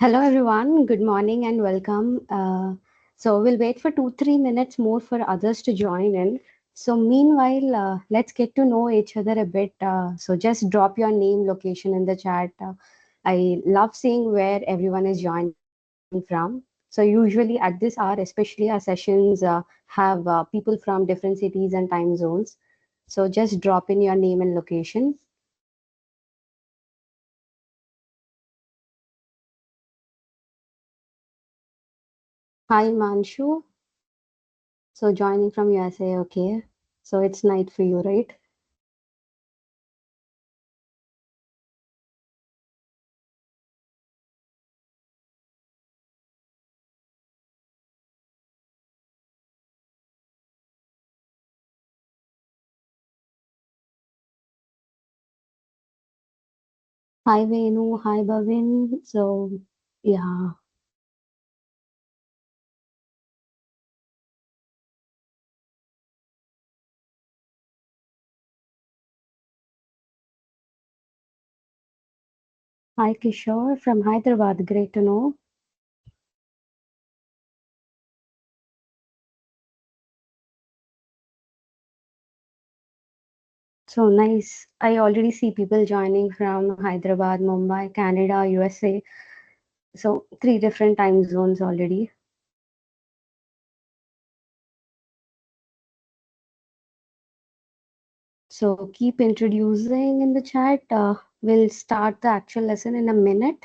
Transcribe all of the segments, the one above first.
Hello, everyone. Good morning and welcome. So we'll wait for 2-3 minutes more for others to join in. So meanwhile, let's get to know each other a bit. So just drop your name, location in the chat. I love seeing where everyone is joining from. So usually at this hour, especially our sessions have people from different cities and time zones. So just drop in your name and location. Hi, Manshu. So joining from USA, okay. So it's night for you, right? Hi Venu, hi Bhavin. So yeah, hi Kishore from Hyderabad. Great to know. So nice. I already see people joining from Hyderabad, Mumbai, Canada, USA. So three different time zones already. So keep introducing in the chat. We'll start the actual lesson in a minute.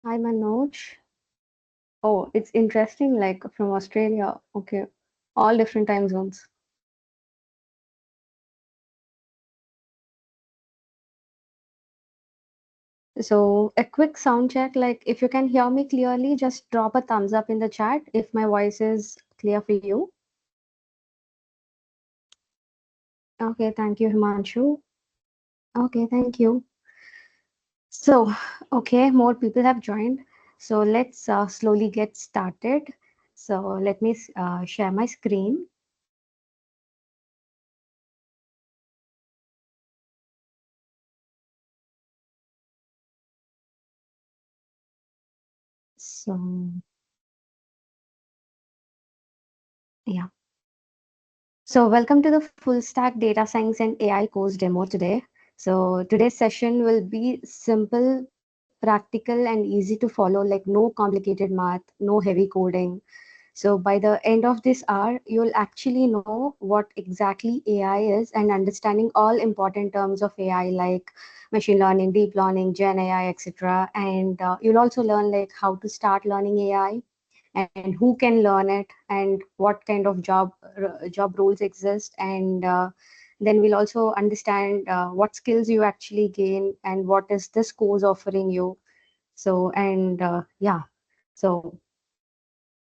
Hi Manoj. Oh, it's interesting, like from Australia. Okay, all different time zones. So a quick sound check, like if you can hear me clearly, just drop a thumbs up in the chat if my voice is clear for you. Okay, thank you, Himanshu. Okay, thank you. So, okay, more people have joined. So let's slowly get started. So let me share my screen. So yeah. So welcome to the full stack data science and AI course demo today. So today's session will be simple, practical and easy to follow, like no complicated math, no heavy coding. So by the end of this hour, you'll actually know what exactly AI is and understanding all important terms of AI like machine learning, deep learning, Gen AI, etc. And you'll also learn like how to start learning AI and who can learn it and what kind of job roles exist and then we'll also understand what skills you actually gain and what is this course offering you. So and yeah, so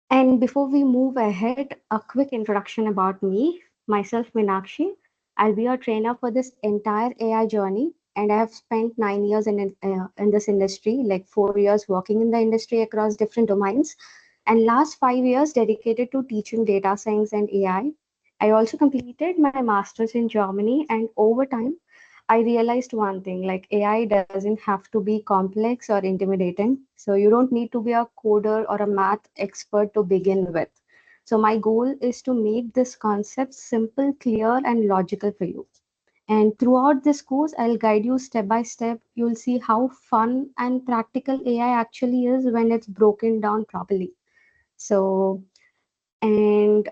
and before we move ahead, a quick introduction about me. Myself, Minakshi. I'll be your trainer for this entire AI journey, and I have spent 9 years in this industry, like 4 years working in the industry across different domains, and last 5 years dedicated to teaching data science and AI. I also completed my master's in Germany, and over time, I realized one thing, like AI doesn't have to be complex or intimidating. So you don't need to be a coder or a math expert to begin with. So my goal is to make this concept simple, clear, and logical for you. And throughout this course, I'll guide you step by step. You'll see how fun and practical AI actually is when it's broken down properly. So, and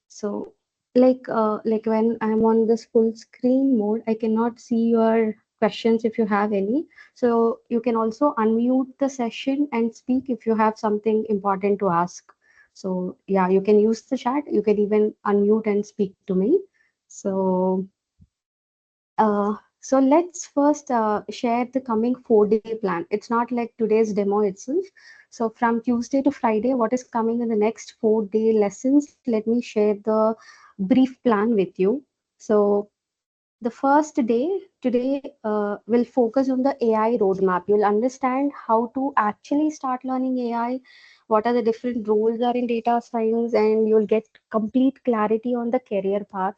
so like when I'm on this full screen mode, I cannot see your questions if you have any. So you can also unmute the session and speak if you have something important to ask. So yeah, you can use the chat. You can even unmute and speak to me. So so let's first share the coming 4 day plan. It's not like today's demo itself. So from Tuesday to Friday, what is coming in the next 4 day lessons? Let me share the brief plan with you. So the first day today will focus on the AI roadmap. You'll understand how to actually start learning AI, what are the different roles are in data science, and you'll get complete clarity on the career path.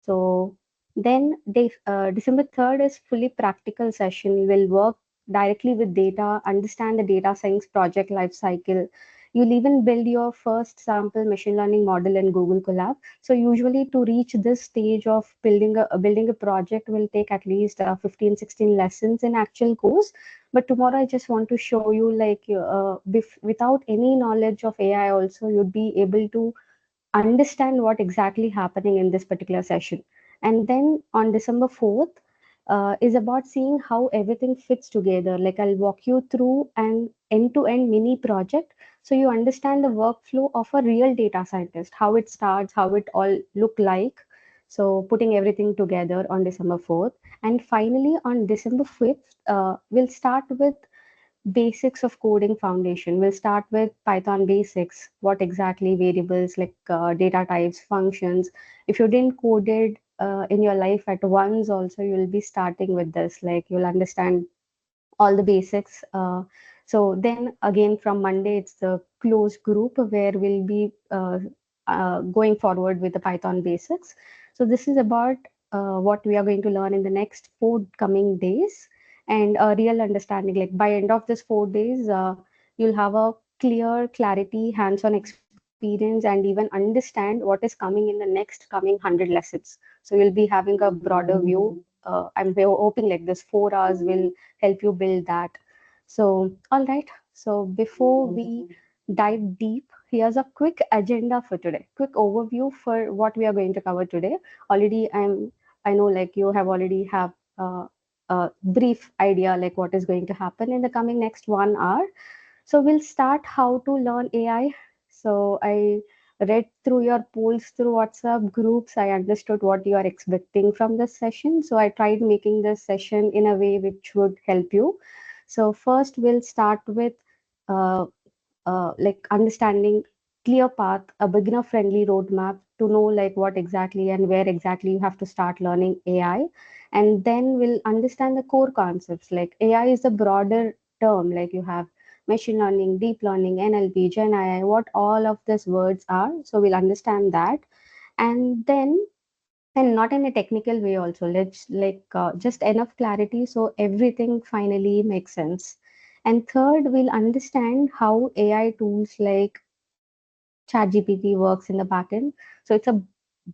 So then December 3rd is fully practical session. We'll work directly with data, understand the data science project life cycle. You'll even build your first sample machine learning model in Google Colab. So usually to reach this stage of building a project will take at least 15, 16 lessons in actual course. But tomorrow I just want to show you like without any knowledge of AI also you'd be able to understand what exactly happening in this particular session. And then on December 4th is about seeing how everything fits together. Like I'll walk you through an end-to-end mini project so you understand the workflow of a real data scientist, how it starts, how it all look like. So putting everything together on December 4th. And finally on December 5th, we'll start with basics of coding foundation. We'll start with Python basics, what exactly variables like data types, functions. If you didn't code it in your life at once, also you'll be starting with this. Like you'll understand all the basics. So then again from Monday, it's the closed group where we'll be going forward with the Python basics. So this is about what we are going to learn in the next 4 coming days and a real understanding. Like by end of this 4 days, you'll have a clear clarity, hands-on experience, and even understand what is coming in the next coming 100 lessons. So you'll be having a broader view. I'm hoping like this 4 hours will help you build that. So, all right. So, before we dive deep, here's a quick agenda for today. Quick overview for what we are going to cover today. Already, I know like you have already have a brief idea like what is going to happen in the coming next 1 hour. So we'll start how to learn AI. So I read through your polls through WhatsApp groups. I understood what you are expecting from this session. So I tried making this session in a way which would help you. So first we'll start with uh, like understanding clear path, a beginner friendly roadmap to know like what exactly and where exactly you have to start learning AI. And then we'll understand the core concepts. Like AI is a broader term, like you have machine learning, deep learning, NLP, Gen AI, what all of these words are. So we'll understand that. And then and not in a technical way also, let's like just enough clarity so everything finally makes sense. And third, we'll understand how AI tools like ChatGPT works in the backend. So it's a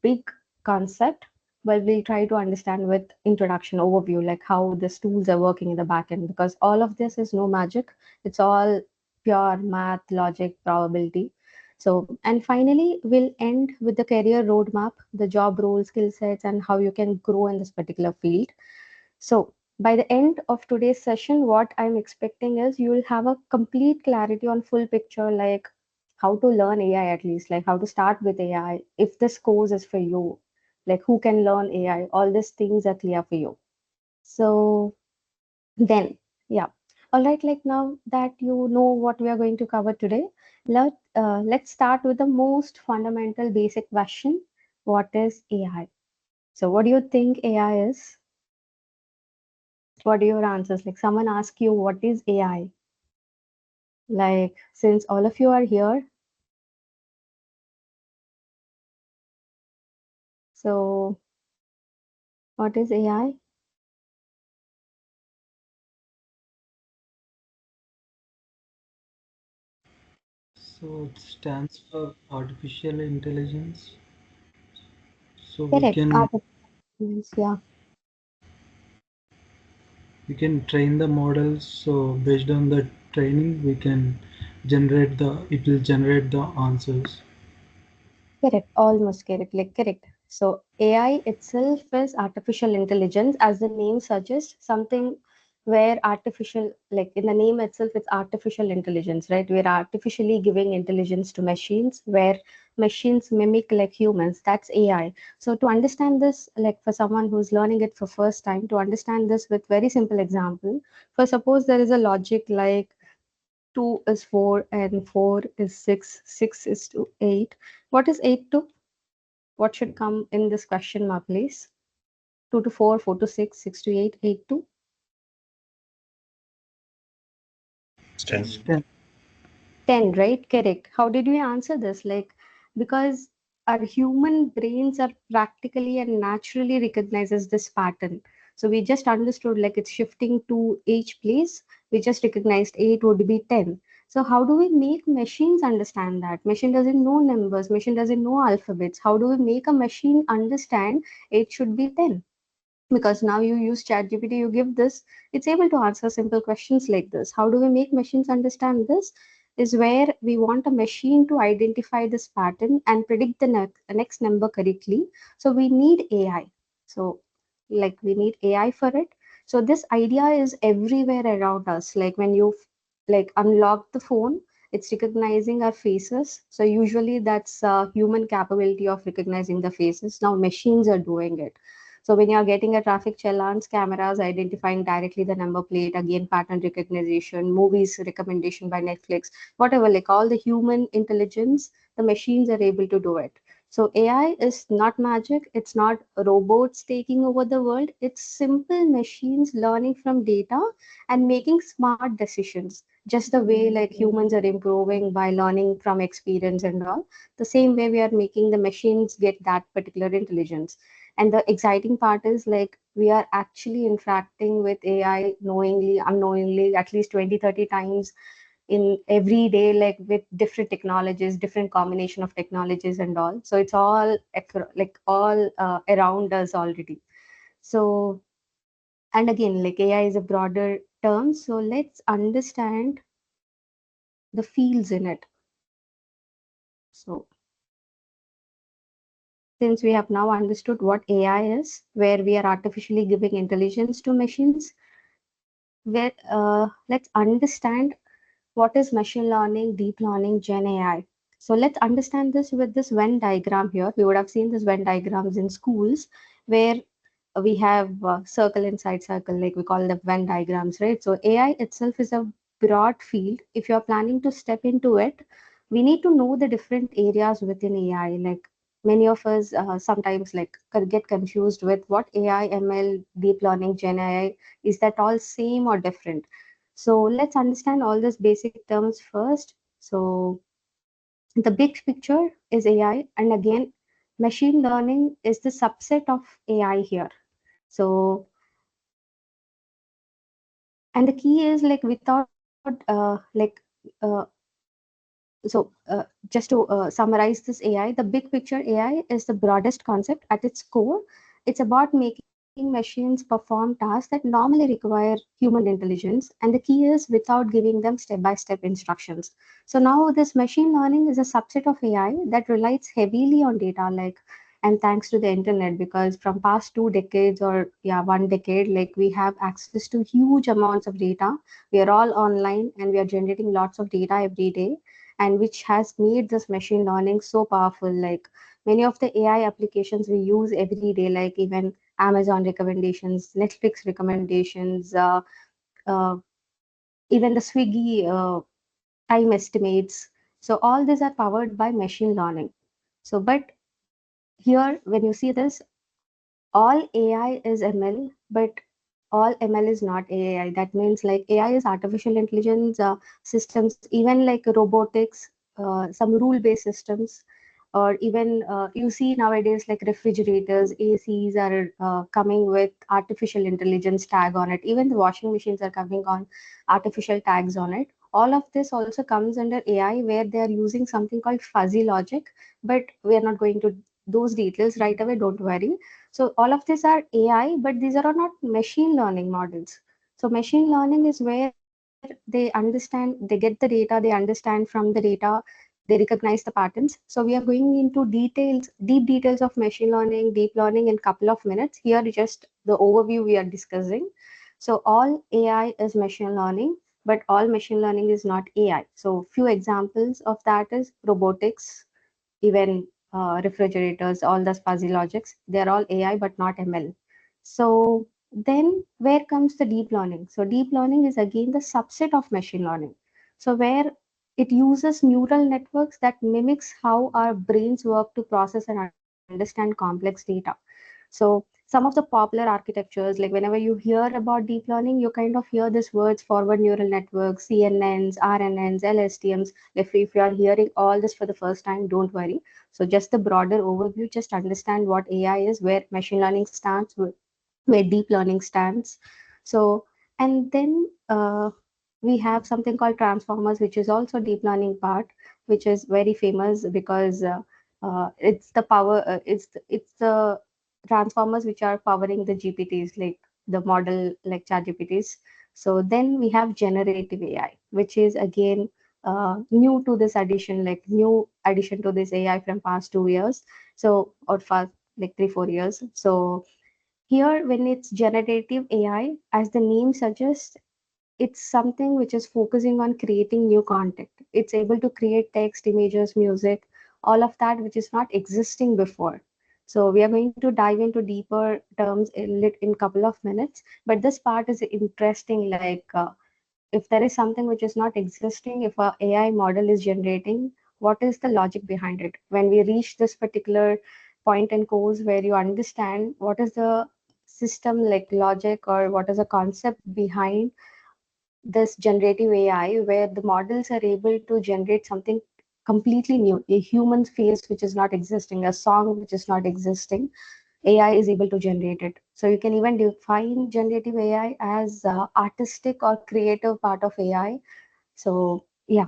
big concept, but we'll try to understand with introduction overview, like how these tools are working in the backend, because all of this is no magic. It's all pure math, logic, probability. So, and finally, we'll end with the career roadmap, the job role, skill sets, and how you can grow in this particular field. So, by the end of today's session, what I'm expecting is you will have a complete clarity on full picture, like how to learn AI at least, like how to start with AI, if this course is for you, like who can learn AI, all these things are clear for you. So then, yeah. All right, like now that you know what we are going to cover today, let's start with the most fundamental basic question. What is AI? So what do you think AI is? What are your answers? Like someone asks you, what is AI? Like, since all of you are here, so what is AI? So it stands for artificial intelligence. So Correct. Yeah. we can train the models. So based on the training, we can generate the it will generate the answers. Correct, almost correct, like correct. So AI itself is artificial intelligence, as the name suggests, something where artificial, like in the name itself, it's artificial intelligence, right? We're artificially giving intelligence to machines, where machines mimic like humans. That's AI. So to understand this, like for someone who's learning it for first time, to understand this with very simple example, for suppose there is a logic like 2 is 4 and 4 is 6, 6 is to 8. What is 8 to? What should come in this question mark, please? 2 to 4, 4 to 6, 6 to 8, 8 to? 10. It's 10. 10, right? Correct. How did we answer this? Like, because our human brains are practically and naturally recognizes this pattern. So we just understood like it's shifting to each place. We just recognized 8 would be 10. So how do we make machines understand that? Machine doesn't know numbers. Machine doesn't know alphabets. How do we make a machine understand 8 should be 10? Because now you use ChatGPT, you give this, it's able to answer simple questions like this. How do we make machines understand this? Is where we want a machine to identify this pattern and predict the next number correctly. So we need AI. So like we need AI for it. So this idea is everywhere around us. Like when you like unlock the phone, it's recognizing our faces. So usually that's human capability of recognizing the faces. Now machines are doing it. So when you're getting a traffic challans, cameras identifying directly the number plate, again pattern recognition, movies recommendation by Netflix, whatever, like all the human intelligence, the machines are able to do it. So AI is not magic. It's not robots taking over the world. It's simple machines learning from data and making smart decisions. Just the way like humans are improving by learning from experience and all, the same way we are making the machines get that particular intelligence. And the exciting part is like we are actually interacting with AI knowingly, unknowingly, at least 20, 30 times in every day, like with different technologies, different combination of technologies and all. So it's all like all around us already. So, and again, like AI is a broader term. So let's understand the fields in it. So since we have now understood what AI is, where we are artificially giving intelligence to machines, where let's understand what is machine learning, deep learning, Gen AI. So let's understand this with this Venn diagram here. We would have seen this Venn diagrams in schools where we have circle inside circle, like we call the Venn diagrams, right? So AI itself is a broad field. If you're planning to step into it, we need to know the different areas within AI. Like many of us sometimes like get confused with what AI, ML, deep learning, Gen AI, is that all same or different? So let's understand all these basic terms first. So the big picture is AI, and again, machine learning is the subset of AI here. So, and the key is like without uh, so just to summarize this AI, the big picture AI is the broadest concept at its core. It's about making machines perform tasks that normally require human intelligence, and the key is without giving them step by step instructions. So now this machine learning is a subset of AI that relies heavily on data, like, and thanks to the internet, because from past 2 decades or yeah 1 decade, like we have access to huge amounts of data. We are all online and we are generating lots of data every day, and which has made this machine learning so powerful. Like many of the AI applications we use every day, like even Amazon recommendations, Netflix recommendations, uh, even the Swiggy time estimates. So all these are powered by machine learning. So, but here when you see this, all AI is ML, but all ML is not AI. That means like AI is artificial intelligence systems, even like robotics, some rule-based systems, or even you see nowadays like refrigerators, ACs are coming with artificial intelligence tag on it. Even the washing machines are coming on artificial tags on it. All of this also comes under AI, where they are using something called fuzzy logic, but we are not going to those details right away. Don't worry. So all of these are AI, but these are not machine learning models. So machine learning is where they understand, they get the data, they understand from the data, they recognize the patterns. So we are going into details, deep details of machine learning, deep learning in couple of minutes. Here just the overview we are discussing. So all AI is machine learning, but all machine learning is not AI. So few examples of that is robotics, even refrigerators, all the fuzzy logics, they're all AI but not ML. So then where comes the deep learning? So deep learning is again the subset of machine learning. So where it uses neural networks that mimics how our brains work to process and understand complex data. So some of the popular architectures, like whenever you hear about deep learning, you kind of hear these words: forward neural networks, CNNs, RNNs, LSTMs. If you are hearing all this for the first time, don't worry. So just the broader overview, just understand what AI is, where machine learning stands, where deep learning stands. So, and then we have something called transformers, which is also deep learning part, which is very famous because it's the power, it's the transformers which are powering the GPTs, like the model like ChatGPTs. So then we have generative AI, which is again new to this addition, like new addition to this AI from past 2 years. So, or fast like 3 4 years. So here, when it's generative AI, as the name suggests, it's something which is focusing on creating new content. It's able to create text, images, music, all of that which is not existing before. So we are going to dive into deeper terms in couple of minutes. But this part is interesting. Like if there is something which is not existing, if a AI model is generating, what is the logic behind it? When we reach this particular point in course where you understand what is the system like logic, or what is the concept behind this generative AI, where the models are able to generate something completely new, a human face which is not existing, a song which is not existing, AI is able to generate it. So you can even define generative AI as artistic or creative part of AI. So yeah,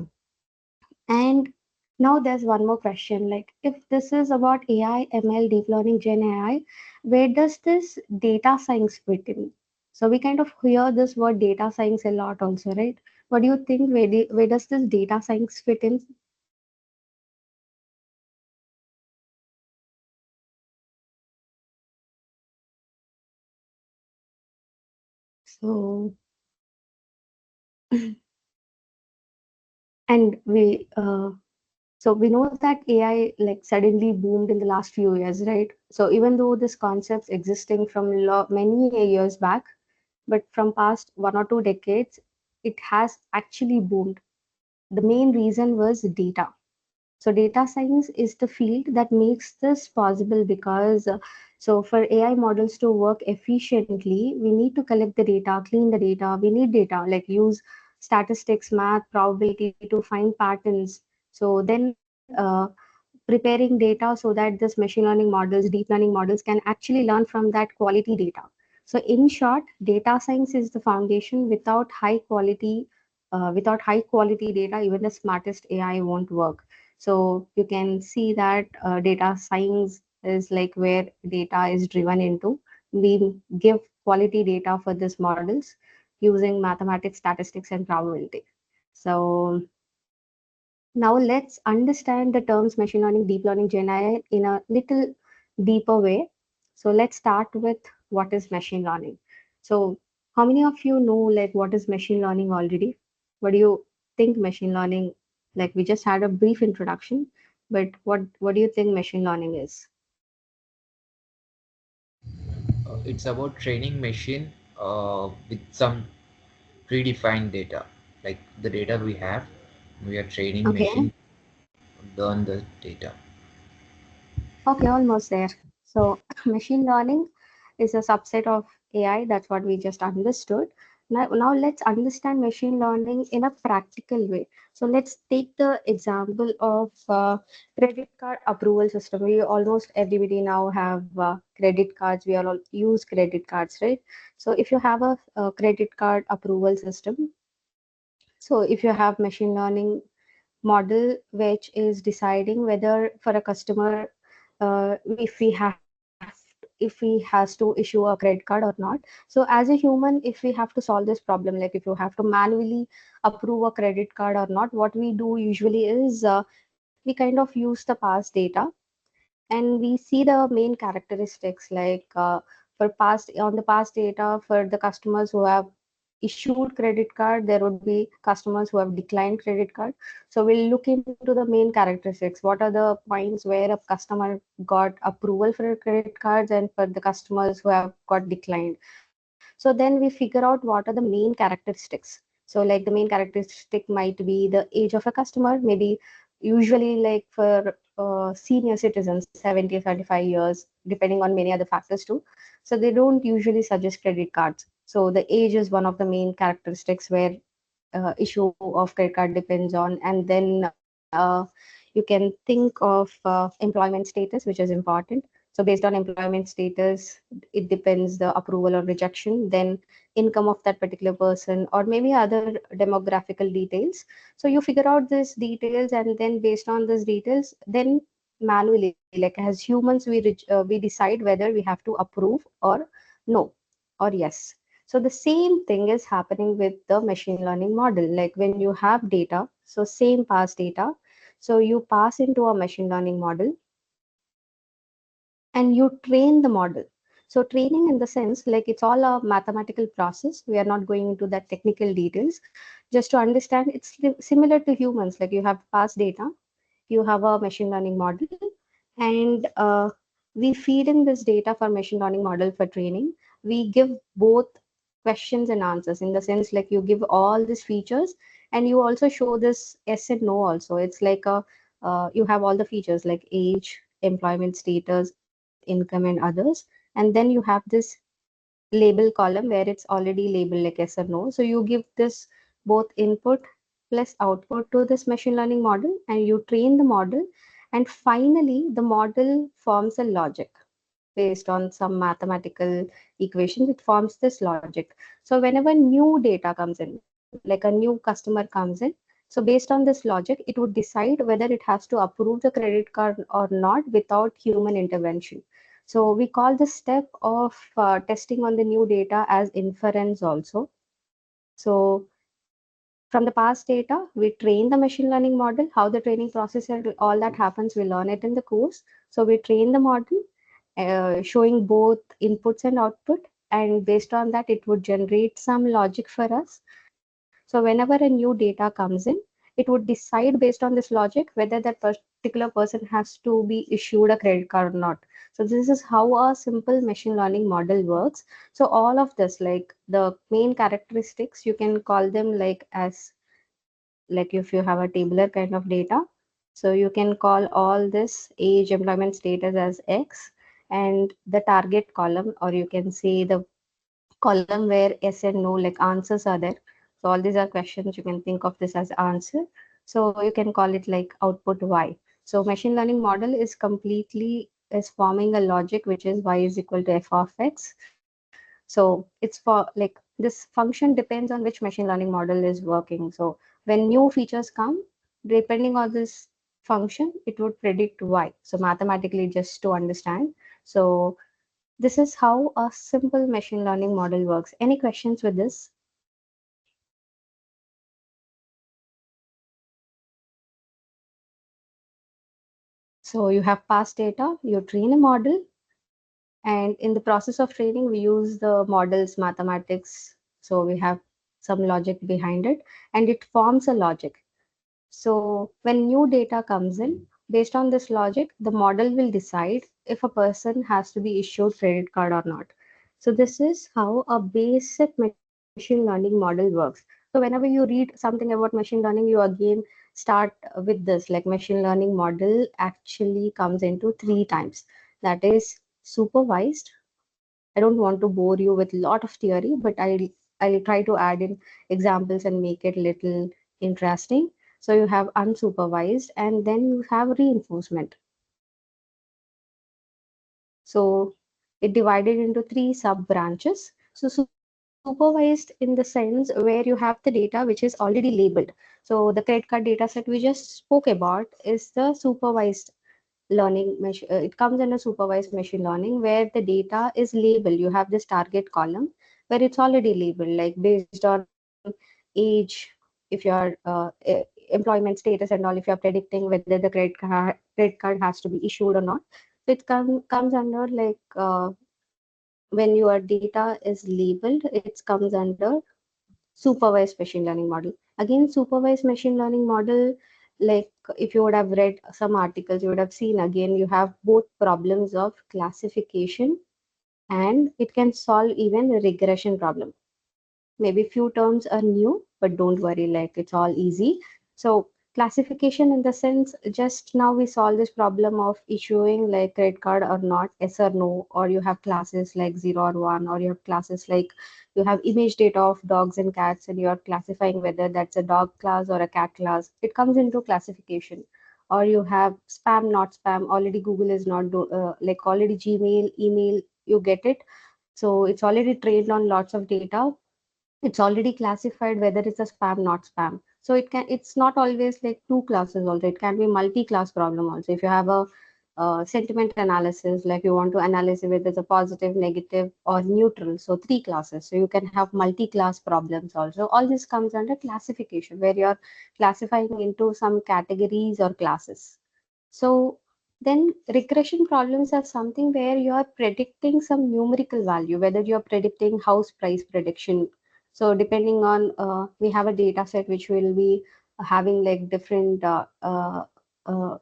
and now there's one more question, like if this is about AI, ML, deep learning, Gen AI, where does this data science fit in? So we kind of hear this word data science a lot also, right? What do you think? Where does this data science fit in? So, and we know that AI like suddenly boomed in the last few years, right? So even though this concept's existing from many years back, but from past 1 or 2 decades, it has actually boomed. The main reason was data. So data science is the field that makes this possible because so for AI models to work efficiently, we need to collect the data, clean the data. We need data, like use statistics, math, probability to find patterns. So then preparing data so that this machine learning models, deep learning models can actually learn from that quality data. So in short, data science is the foundation. Without high quality data, even the smartest AI won't work. So you can see that data science is like where data is driven into. We give quality data for these models using mathematics, statistics, and probability. So now let's understand the terms machine learning, deep learning, Gen AI in a little deeper way. So let's start with what is machine learning. So how many of you know like what is machine learning already? What do you think machine learning? Like we just had a brief introduction, but what do you think machine learning is? It's about training machine with some predefined data, like the data we are training Okay. machine learn the data. Okay, almost there. So, machine learning is a subset of AI. That's what we just understood. Now let's understand machine learning in a practical way. So, let's take the example of credit card approval system. We almost everybody now have credit cards. We all use credit cards, right? So, if you have a credit card approval system, so if you have machine learning model which is deciding whether for a customer if he has to issue a credit card or not. So as a human, if we have to solve this problem, like if you have to manually approve a credit card or not, what we do usually is we kind of use the past data and we see the main characteristics, like for past on the past data for the customers who have issued credit card, there would be customers who have declined credit card. So we'll look into the main characteristics. What are the points where a customer got approval for credit cards and for the customers who have got declined. So then we figure out what are the main characteristics. So like the main characteristic might be the age of a customer, maybe usually like for senior citizens, 70, 75 years, depending on many other factors too. So they don't usually suggest credit cards. So the age is one of the main characteristics where issue of credit card depends on. And then you can think of employment status, which is important. So based on employment status, it depends the approval or rejection. Then income of that particular person, or maybe other demographical details. So you figure out these details, and then based on these details, then manually, like as humans, we decide whether we have to approve or no or yes. So the same thing is happening with the machine learning model. Like when you have data, so same past data, so you pass into a machine learning model and you train the model. So training in the sense, like it's all a mathematical process. We are not going into that technical details. Just to understand, it's similar to humans. Like you have past data, you have a machine learning model, and we feed in this data for machine learning model for training. We give both questions and answers, in the sense like you give all these features, and you also show this yes and no also. It's like a you have all the features like age, employment status, income, and others, and then you have this label column where it's already labeled like yes or no. So you give this both input plus output to this machine learning model, and you train the model, and finally the model forms a logic based on some mathematical equations. It forms this logic. So whenever new data comes in, like a new customer comes in, so based on this logic, it would decide whether it has to approve the credit card or not without human intervention. So we call this step of testing on the new data as inference also. So from the past data, we train the machine learning model. How the training process and all that happens, we learn it in the course. So we train the model, showing both inputs and output, and based on that, it would generate some logic for us. So whenever a new data comes in, it would decide based on this logic whether that particular person has to be issued a credit card or not. So this is how a simple machine learning model works. So all of this, like the main characteristics, you can call them like as, like if you have a tabular kind of data, so you can call all this age, employment status as X, and the target column, or you can say the column where yes and no like answers are there. So all these are questions, you can think of this as answer. So you can call it like output Y. So machine learning model is completely is forming a logic which is Y is equal to F of X. So it's for like this function depends on which machine learning model is working. So when new features come, depending on this function, it would predict Y. So mathematically, just to understand. So this is how a simple machine learning model works. Any questions with this? So you have past data, you train a model, and in the process of training, we use the model's mathematics. So we have some logic behind it, and it forms a logic. So when new data comes in, based on this logic, the model will decide if a person has to be issued credit card or not. So this is how a basic machine learning model works. So whenever you read something about machine learning, you again start with this, like machine learning model actually comes into three types. That is supervised. I don't want to bore you with a lot of theory, but I'll try to add in examples and make it little interesting. So you have unsupervised, and then you have reinforcement. So it divided into three sub branches. So supervised in the sense where you have the data which is already labeled. So the credit card data set we just spoke about is the supervised learning. It comes under supervised machine learning where the data is labeled. You have this target column where it's already labeled, like based on age, if your employment status and all, if you're predicting whether the credit card has to be issued or not. So it comes under like when your data is labeled, it comes under supervised machine learning model. Again, supervised machine learning model, like if you would have read some articles, you would have seen again, you have both problems of classification, and it can solve even a regression problem. Maybe few terms are new, but don't worry, like it's all easy. So Classification in the sense, just now we solve this problem of issuing like credit card or not, yes or no, or you have classes like 0 or 1, or you have classes like you have image data of dogs and cats and you are classifying whether that's a dog class or a cat class. It comes into classification. Or you have spam, not spam, already Google is not like already Gmail, email, you get it. So it's already trained on lots of data. It's already classified whether it's a spam, not spam. So it's not always like two classes also, it can be multi-class problem also. If you have a sentiment analysis, like you want to analyze whether it's a positive, negative or neutral, so three classes, so you can have multi-class problems also. All this comes under classification, where you're classifying into some categories or classes. So then regression problems are something where you are predicting some numerical value, whether you're predicting house price prediction. So depending on, we have a data set which will be having like different,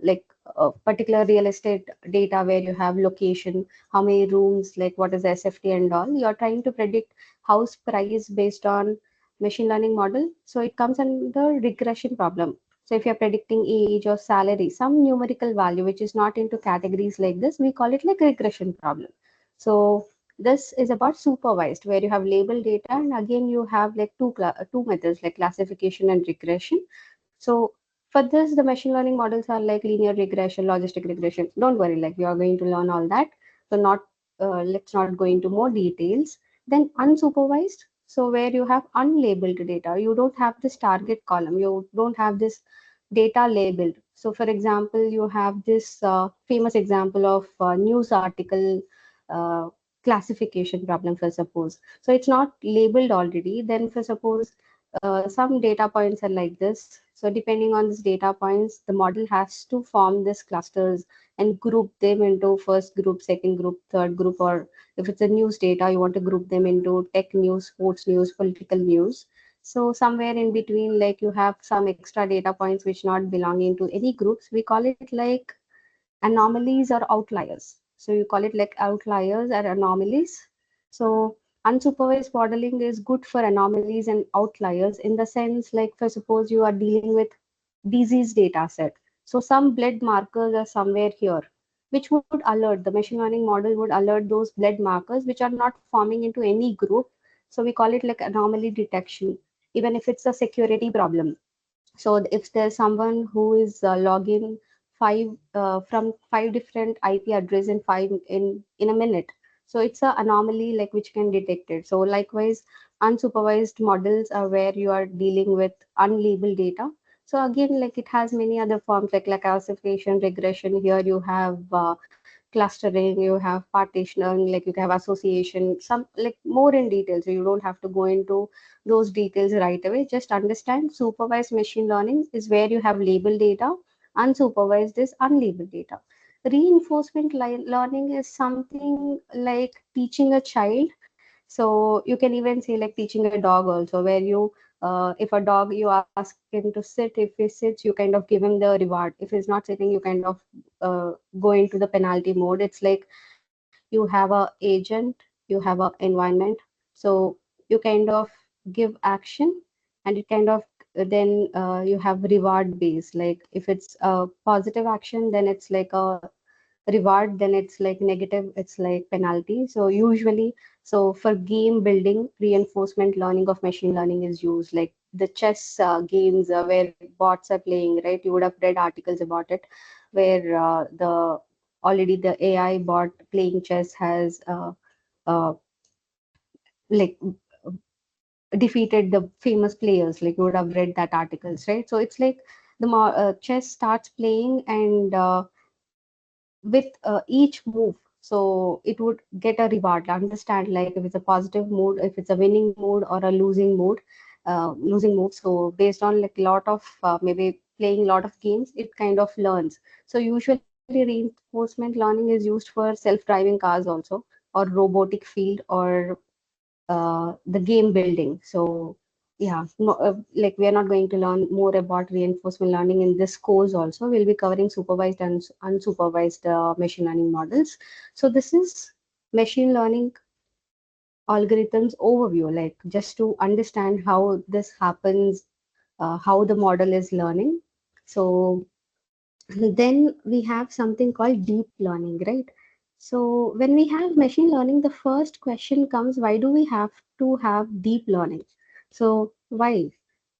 like particular real estate data where you have location, how many rooms, like what is the SFT and all. You're trying to predict house price based on machine learning model. So it comes under regression problem. So if you're predicting age or salary, some numerical value which is not into categories like this, we call it like regression problem. So this is about supervised, where you have labeled data, and again you have like two methods like classification and regression. So for this, the machine learning models are like linear regression, logistic regression. Don't worry, like we are going to learn all that. So not let's not go into more details. Then unsupervised, so where you have unlabeled data, you don't have this target column, you don't have this data labeled. So for example, you have this famous example of news article uh, classification problem, for suppose. So it's not labeled already. Then for suppose some data points are like this. So depending on this data points, the model has to form this clusters and group them into first group, second group, third group, or if it's a news data, you want to group them into tech news, sports news, political news. So somewhere in between, like you have some extra data points which not belonging to any groups. We call it like anomalies or outliers. So you call it like outliers or anomalies. So unsupervised modeling is good for anomalies and outliers, in the sense like, for suppose you are dealing with disease data set. So some blood markers are somewhere here, which would alert, the machine learning model would alert those blood markers which are not forming into any group. So we call it like anomaly detection, even if it's a security problem. So if there's someone who is logging five from five different IP address in five in a minute, so it's a anomaly like which can detect it. So likewise, unsupervised models are where you are dealing with unlabeled data. So again, like it has many other forms like classification, regression. Here you have clustering, you have partitioning, like you have association, some like more in detail. So you don't have to go into those details right away. Just understand supervised machine learning is where you have labeled data, unsupervised is unlabeled data. Reinforcement learning is something like teaching a child. So you can even say like teaching a dog also, where you if a dog, you ask him to sit, if he sits, you kind of give him the reward. If he's not sitting, you kind of go into the penalty mode. It's like you have a agent, you have a environment. So you kind of give action, and it kind of then you have reward base. Like if it's a positive action, then it's like a reward, then it's like negative, it's like penalty. So usually, so for game building, reinforcement learning of machine learning is used, like the chess games where bots are playing, right? You would have read articles about it, where the already the AI bot playing chess has uh, like defeated the famous players. Like you would have read that articles, right? So it's like the more chess starts playing, and with each move, so it would get a reward. Understand, like if it's a positive mode, if it's a winning mode or a losing mode, losing move. So based on like a lot of maybe playing a lot of games, it kind of learns. So usually reinforcement learning is used for self-driving cars also, or robotic field, or the game building. So yeah, no, like we are not going to learn more about reinforcement learning in this course. Also we'll be covering supervised and unsupervised machine learning models. So this is machine learning algorithms overview, like just to understand how this happens, how the model is learning. So then we have something called deep learning, right? So when we have machine learning, the first question comes, why do we have to have deep learning? So why?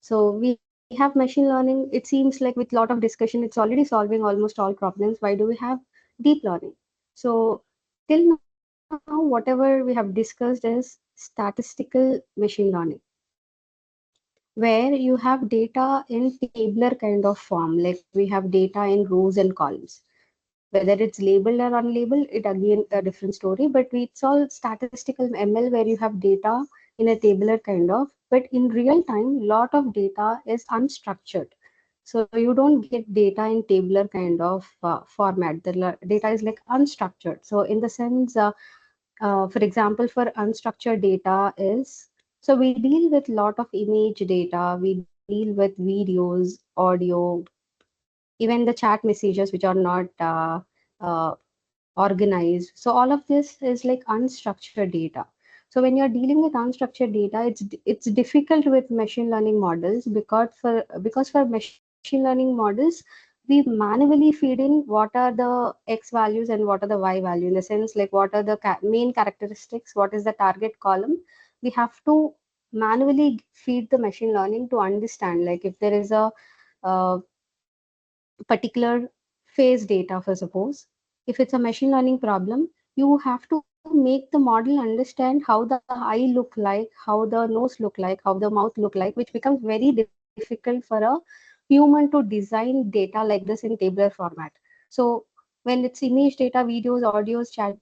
So we have machine learning. It seems like with lot of discussion, it's already solving almost all problems. Why do we have deep learning? So till now, whatever we have discussed is statistical machine learning, where you have data in tabular kind of form, like we have data in rows and columns. Whether it's labeled or unlabeled, it again a different story, but it's all statistical ML where you have data in a tabular kind of, but in real time, lot of data is unstructured. So you don't get data in tabular kind of format. The data is like unstructured. So in the sense, for example, for unstructured data is, so we deal with lot of image data, we deal with videos, audio, even the chat messages which are not uh, organized. So all of this is like unstructured data. So when you're dealing with unstructured data, it's difficult with machine learning models, because for machine learning models, we manually feed in what are the x values and what are the y value, in the sense like what are the main characteristics, what is the target column. We have to manually feed the machine learning to understand, like if there is a uh, particular phase data, for suppose, if it's a machine learning problem, you have to make the model understand how the eye look like, how the nose look like, how the mouth look like, which becomes very difficult for a human to design data like this in tabular format. So when it's image data, videos, audios, chat,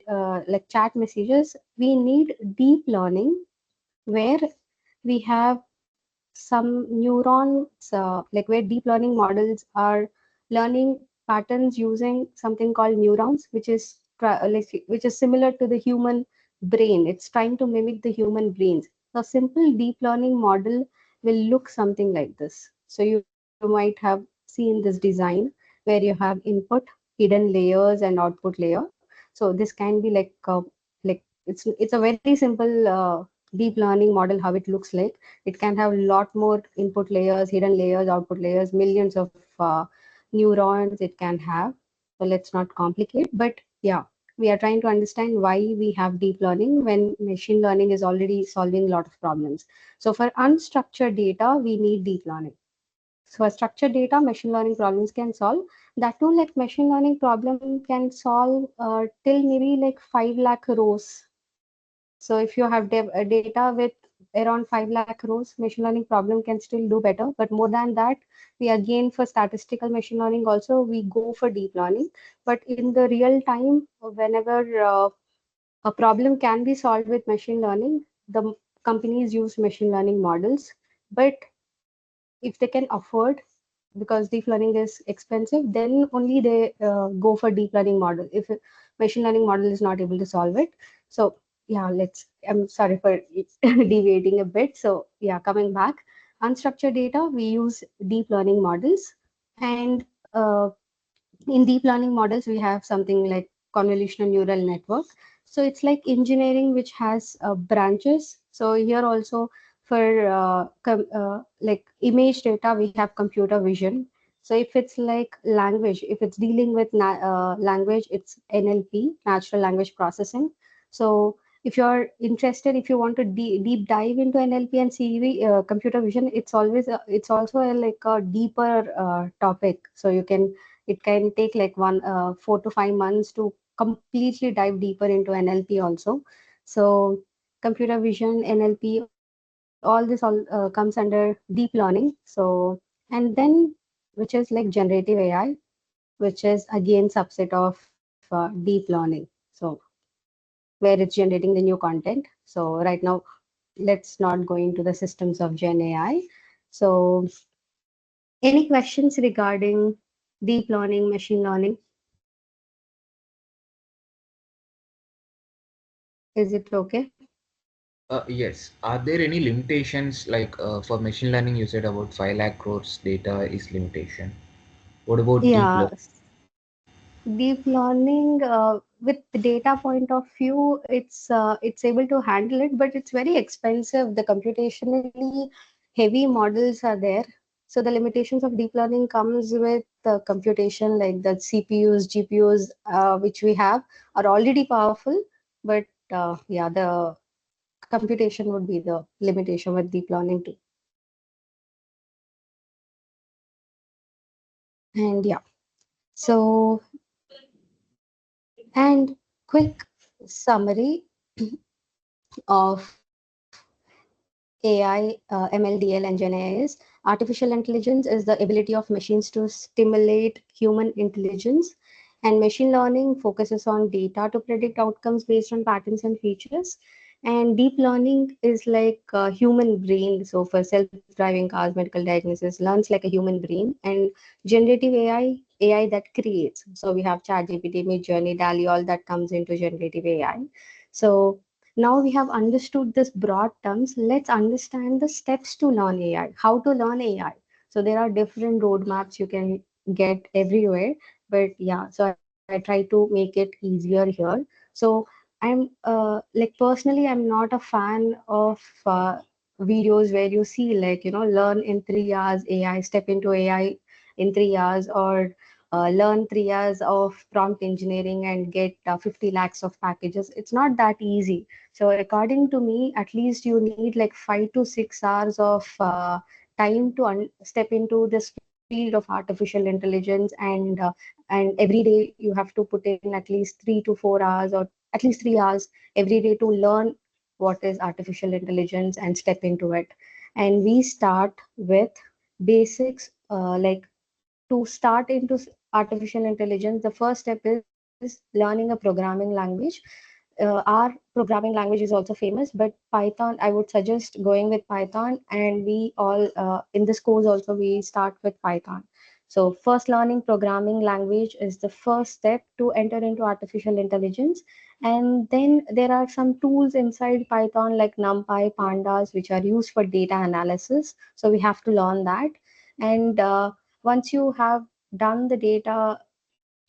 like chat messages, we need deep learning, where we have some neurons, like where deep learning models are learning patterns using something called neurons, which is which is similar to the human brain. It's trying to mimic the human brains. A simple deep learning model will look something like this. So you might have seen this design where you have input, hidden layers, and output layer. So this can be like it's a very simple deep learning model, how it looks like. It can have a lot more input layers, hidden layers, output layers, millions of neurons it can have. So let's not complicate, but yeah, we are trying to understand why we have deep learning when machine learning is already solving a lot of problems. So for unstructured data, we need deep learning. So a structured data, machine learning problems can solve. That too, like machine learning problem can solve till maybe like 5 lakh rows. So if you have data with around 5 lakh rows, machine learning problem can still do better. But more than that, we again for statistical machine learning also, we go for deep learning. But in the real time, whenever a problem can be solved with machine learning, the companies use machine learning models. But if they can afford, because deep learning is expensive, then only they go for deep learning model if a machine learning model is not able to solve it. So yeah, I'm sorry for deviating a bit. So yeah, coming back, unstructured data, we use deep learning models. And in deep learning models, we have something like convolutional neural network. So it's like engineering which has branches. So here also for like image data, we have computer vision. So if it's like language, if it's dealing with language, it's NLP, natural language processing. So if you're interested, if you want to deep dive into NLP and CV, computer vision, it's also like a deeper topic. So it can take like 4 to 5 months to completely dive deeper into NLP also. So computer vision, NLP, all comes under deep learning. And then, which is like generative AI, which is again subset of deep learning. So where it's generating the new content. So right now, let's not go into the systems of Gen AI. So any questions regarding deep learning, machine learning? Is it okay? Yes. Are there any limitations like for machine learning? You said about 5 lakh crores data is limitation. What about deep Yeah, learning? deep learning with the data point of view, it's able to handle it, but it's very expensive. The computationally heavy models are there. So the limitations of deep learning comes with the computation, like the CPUs, GPUs, which we have are already powerful, but yeah, the computation would be the limitation with deep learning too. And yeah, so and quick summary of AI, ML, DL, and Gen AI is artificial intelligence is the ability of machines to stimulate human intelligence, and machine learning focuses on data to predict outcomes based on patterns and features. And deep learning is like a human brain. So for self-driving cars, medical diagnosis, learns like a human brain. And generative AI that creates. So we have ChatGPT, Midjourney, DALI, all that comes into generative AI. So now we have understood this broad terms. Let's understand the steps to learn AI, how to learn AI. So there are different roadmaps you can get everywhere. But yeah, so I try to make it easier here. So I'm like personally, I'm not a fan of videos where you see like, learn in 3 hours AI, step into AI in 3 hours, or learn 3 hours of prompt engineering and get 50 lakhs of packages. It's not that easy. So according to me, at least you need like 5 to 6 hours of time to step into this field of artificial intelligence, and every day you have to put in at least 3 to 4 hours, or at least 3 hours every day to learn what is artificial intelligence and step into it. And we start with basics, like to start into artificial intelligence, the first step is learning a programming language. Our programming language is also famous, but Python, I would suggest going with Python. And we all, in this course also, we start with Python. So first, learning programming language is the first step to enter into artificial intelligence. And then there are some tools inside Python like NumPy, Pandas, which are used for data analysis. So we have to learn that. And once you have done the data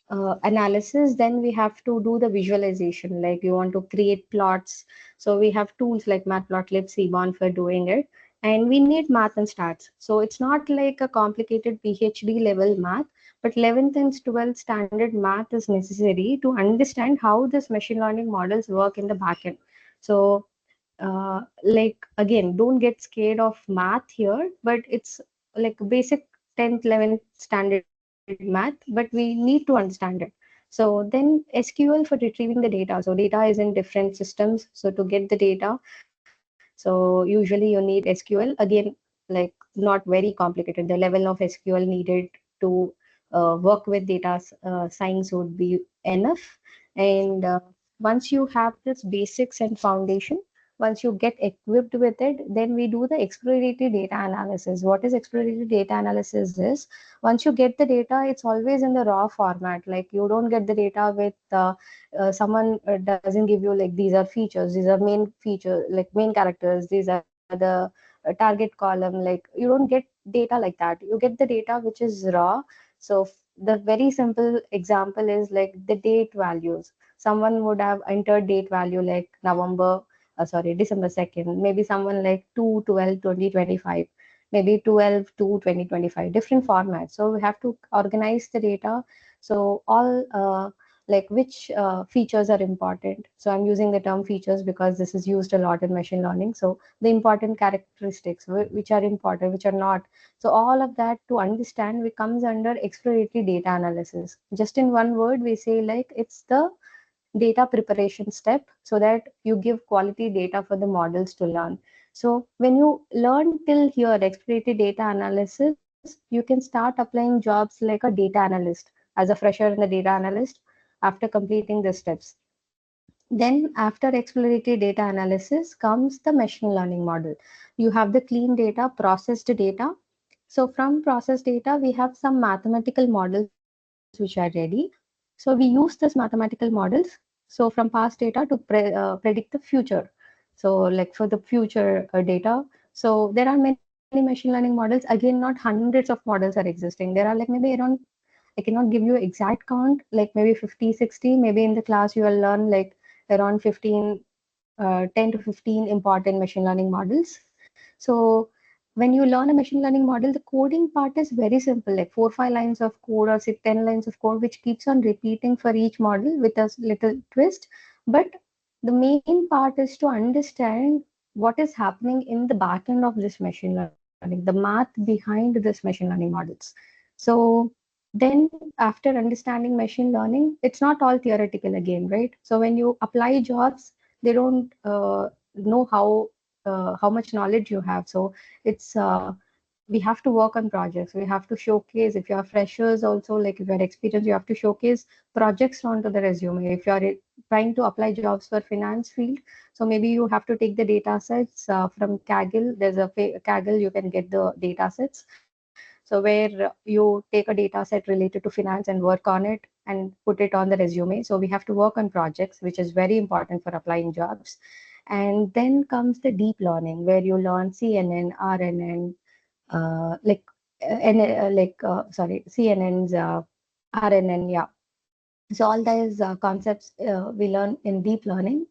analysis, then we have to do the visualization, like you want to create plots. So we have tools like matplotlib, seaborn for doing it. And we need math and stats, so it's not like a complicated PhD level math, but 11th and 12th standard math is necessary to understand how this machine learning models work in the backend. So like again, don't get scared of math here, but it's like basic 10th 11th standard math, but we need to understand it. So then SQL for retrieving the data. So data is in different systems, so to get the data, so usually you need SQL. Again, like not very complicated, the level of SQL needed to work with data science would be enough. And once you have this basics and foundation, once you get equipped with it, then we do the exploratory data analysis. What is exploratory data analysis is, once you get the data, it's always in the raw format. Like you don't get the data with someone doesn't give you like these are features, these are main feature, like main characters, these are the target column. Like you don't get data like that, you get the data which is raw. So the very simple example is like the date values. Someone would have entered date value like November, sorry, December 2nd, maybe someone like 2/12/2025, maybe 12/2/2025, different formats. So we have to organize the data. So all like which features are important. So I'm using the term features because this is used a lot in machine learning. So the important characteristics, which are important, which are not. So all of that to understand, we comes under exploratory data analysis. Just in one word, we say like it's the data preparation step, so that you give quality data for the models to learn. So when you learn till here, exploratory data analysis, you can start applying jobs like a data analyst, as a fresher in the data analyst, after completing the steps. Then after exploratory data analysis comes the machine learning model. You have the clean data, processed data. So from processed data, we have some mathematical models which are ready. So we use this mathematical models. So from past data to predict the future. So like for the future data. So there are many machine learning models. Again, not hundreds of models are existing. There are like maybe around, I cannot give you exact count, like maybe 50, 60. Maybe in the class you will learn like around 15, 10 to 15 important machine learning models. So when you learn a machine learning model, the coding part is very simple, like 4 5 lines of code or say 10 lines of code, which keeps on repeating for each model with a little twist. But the main part is to understand what is happening in the back end of this machine learning, the math behind this machine learning models. So then after understanding machine learning, it's not all theoretical again, right? So when you apply jobs, they don't know how much knowledge you have. So it's we have to work on projects. We have to showcase, if you are freshers also, like if you are experienced, you have to showcase projects onto the resume. If you are trying to apply jobs for finance field, so maybe you have to take the data sets from Kaggle. There's a Kaggle, you can get the data sets. So where you take a data set related to finance and work on it and put it on the resume. So we have to work on projects, which is very important for applying jobs. And then comes the deep learning, where you learn CNN, RNN, like sorry, CNNs, RNN, yeah. So all these concepts we learn in deep learning,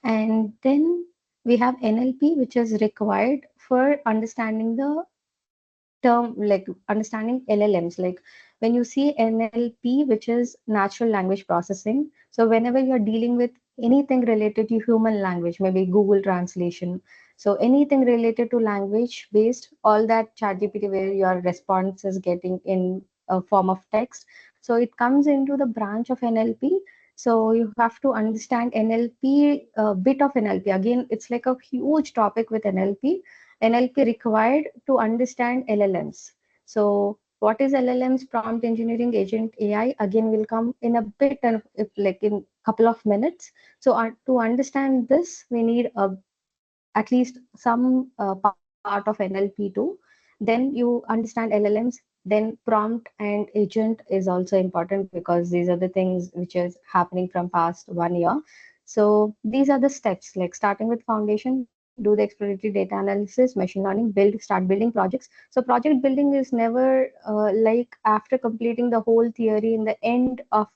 and then we have NLP, which is required for understanding the term, like understanding LLMs. Like when you see NLP, which is natural language processing. So whenever you're dealing with anything related to human language, maybe Google Translation. So anything related to language based, all that ChatGPT where your response is getting in a form of text. So it comes into the branch of NLP. So you have to understand NLP, a bit of NLP. Again, it's like a huge topic with NLP. NLP required to understand LLMs. So what is LLMs? Prompt engineering agent AI. Again, will come in a bit and like in couple of minutes. So to understand this, we need at least some part of NLP too. Then you understand LLMs. Then prompt and agent is also important because these are the things which is happening from past 1 year. So these are the steps, like starting with foundation, do the exploratory data analysis, machine learning, start building projects. So project building is never like after completing the whole theory in the end of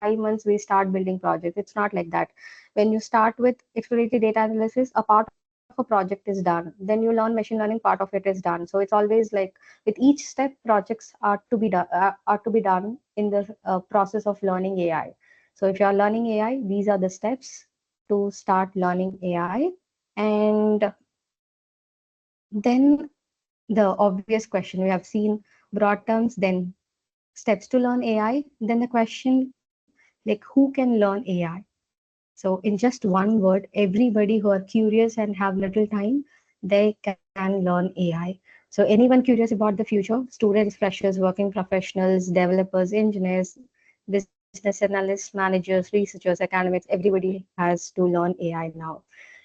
5 months we start building projects. It's not like that. When you start with exploratory data analysis, a part of a project is done. Then you learn machine learning, part of it is done. So it's always like with each step, projects are to be done in the process of learning AI. So if you are learning AI, these are the steps to start learning AI. And then the obvious question, we have seen broad terms, then steps to learn AI, then the question like who can learn AI? So in just one word, everybody who are curious and have little time, they can learn AI. So anyone curious about the future, students, freshers, working professionals, developers, engineers, business analysts, managers, researchers, academics, everybody has to learn AI now.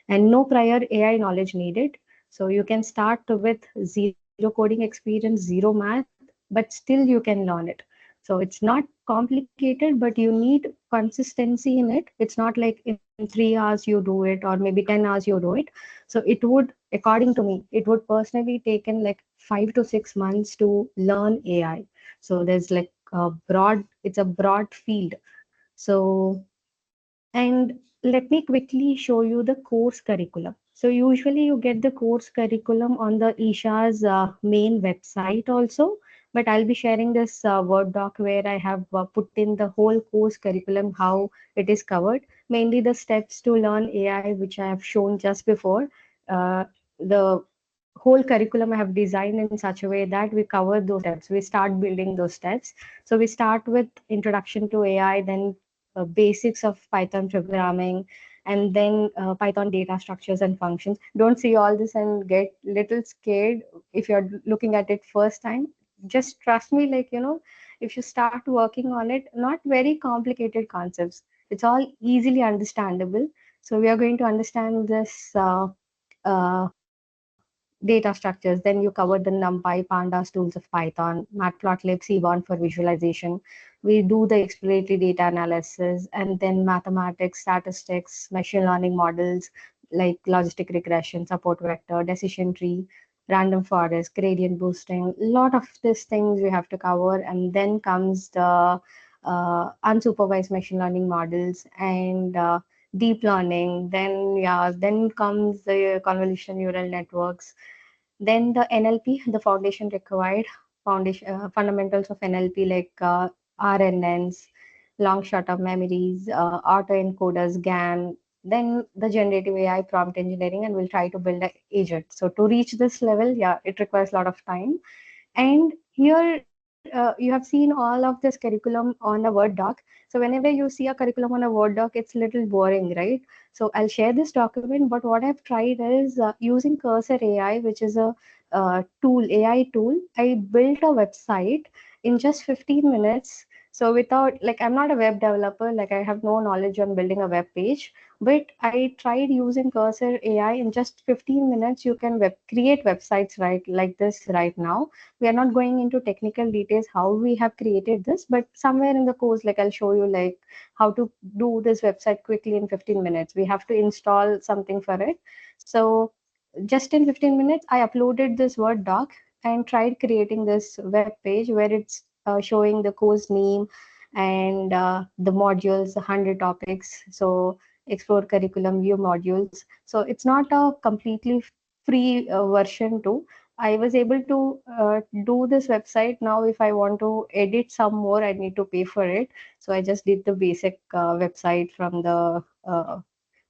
And no prior AI knowledge needed. So you can start with zero coding experience, zero math, but still you can learn it. So it's not complicated, but you need consistency in it. It's not like in 3 hours you do it or maybe 10 hours you do it. So it would, according to me, it would personally taken like 5 to 6 months to learn AI. So there's like a broad, it's a broad field. So and let me quickly show you the course curriculum. So usually you get the course curriculum on the Isha's main website also, but I'll be sharing this Word doc where I have put in the whole course curriculum, how it is covered. Mainly the steps to learn AI, which I have shown just before. The whole curriculum I have designed in such a way that we cover those steps. We start building those steps. So we start with introduction to AI, then basics of Python programming, and then Python data structures and functions. Don't see all this and get little scared if you're looking at it first time. Just trust me, like, if you start working on it, not very complicated concepts. It's all easily understandable. So we are going to understand this data structures. Then you cover the NumPy, Pandas tools of Python, Matplotlib, Seaborn for visualization. We do the exploratory data analysis, and then mathematics, statistics, machine learning models like logistic regression, support vector, decision tree, random forest, gradient boosting. A lot of these things we have to cover, and then comes the unsupervised machine learning models and deep learning. Then yeah, then comes the convolutional neural networks. Then the NLP, the foundation required, foundation fundamentals of NLP like RNNs, long short-term memories, autoencoders, GAN, then the generative AI prompt engineering, and we'll try to build an agent. So to reach this level, yeah, it requires a lot of time. And here you have seen all of this curriculum on a Word doc. So whenever you see a curriculum on a Word doc, it's a little boring, right? So I'll share this document, but what I've tried is using Cursor AI, which is a tool, AI tool. I built a website in just 15 minutes. So without, like, I'm not a web developer, like I have no knowledge on building a web page, but I tried using Cursor AI in just 15 minutes. You can create websites right like this right now. We are not going into technical details how we have created this, but somewhere in the course, like I'll show you like how to do this website quickly in 15 minutes. We have to install something for it. So just in 15 minutes, I uploaded this Word doc and tried creating this web page where it's showing the course name and the modules, the 100 topics. So explore curriculum, view modules. So it's not a completely free version too. I was able to do this website. Now, if I want to edit some more, I need to pay for it. So I just did the basic website from the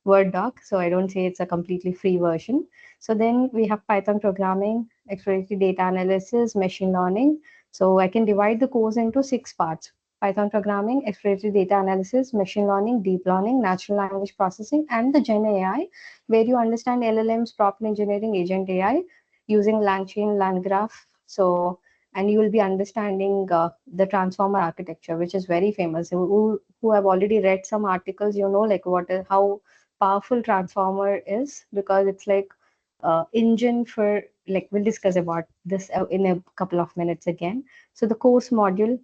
Word doc. So I don't say it's a completely free version. So then we have Python programming, exploratory data analysis, machine learning. So I can divide the course into 6 parts. Python programming, exploratory data analysis, machine learning, deep learning, natural language processing, and the Gen AI, where you understand LLMs, prompt engineering, agent AI using LangChain, LangGraph. So, and you will be understanding the transformer architecture, which is very famous. Who have already read some articles, you know, like what is how powerful transformer is, because it's like engine for, like, we'll discuss about this in a couple of minutes again. So the course module,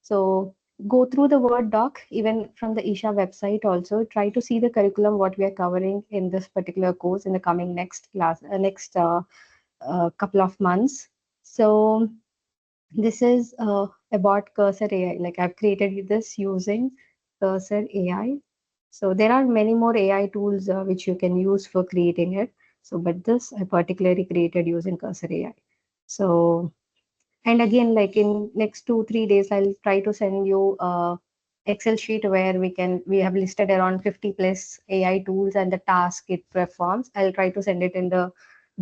so go through the Word doc, even from the Isha website also. Try to see the curriculum, what we are covering in this particular course in the coming next class, next couple of months. So this is about Cursor AI. Like I've created this using Cursor AI. So there are many more AI tools which you can use for creating it. So, but this I particularly created using Cursor AI. So, and again, like in next 2 3 days, I'll try to send you a Excel sheet where we have listed around 50 plus AI tools and the task it performs. I'll try to send it in the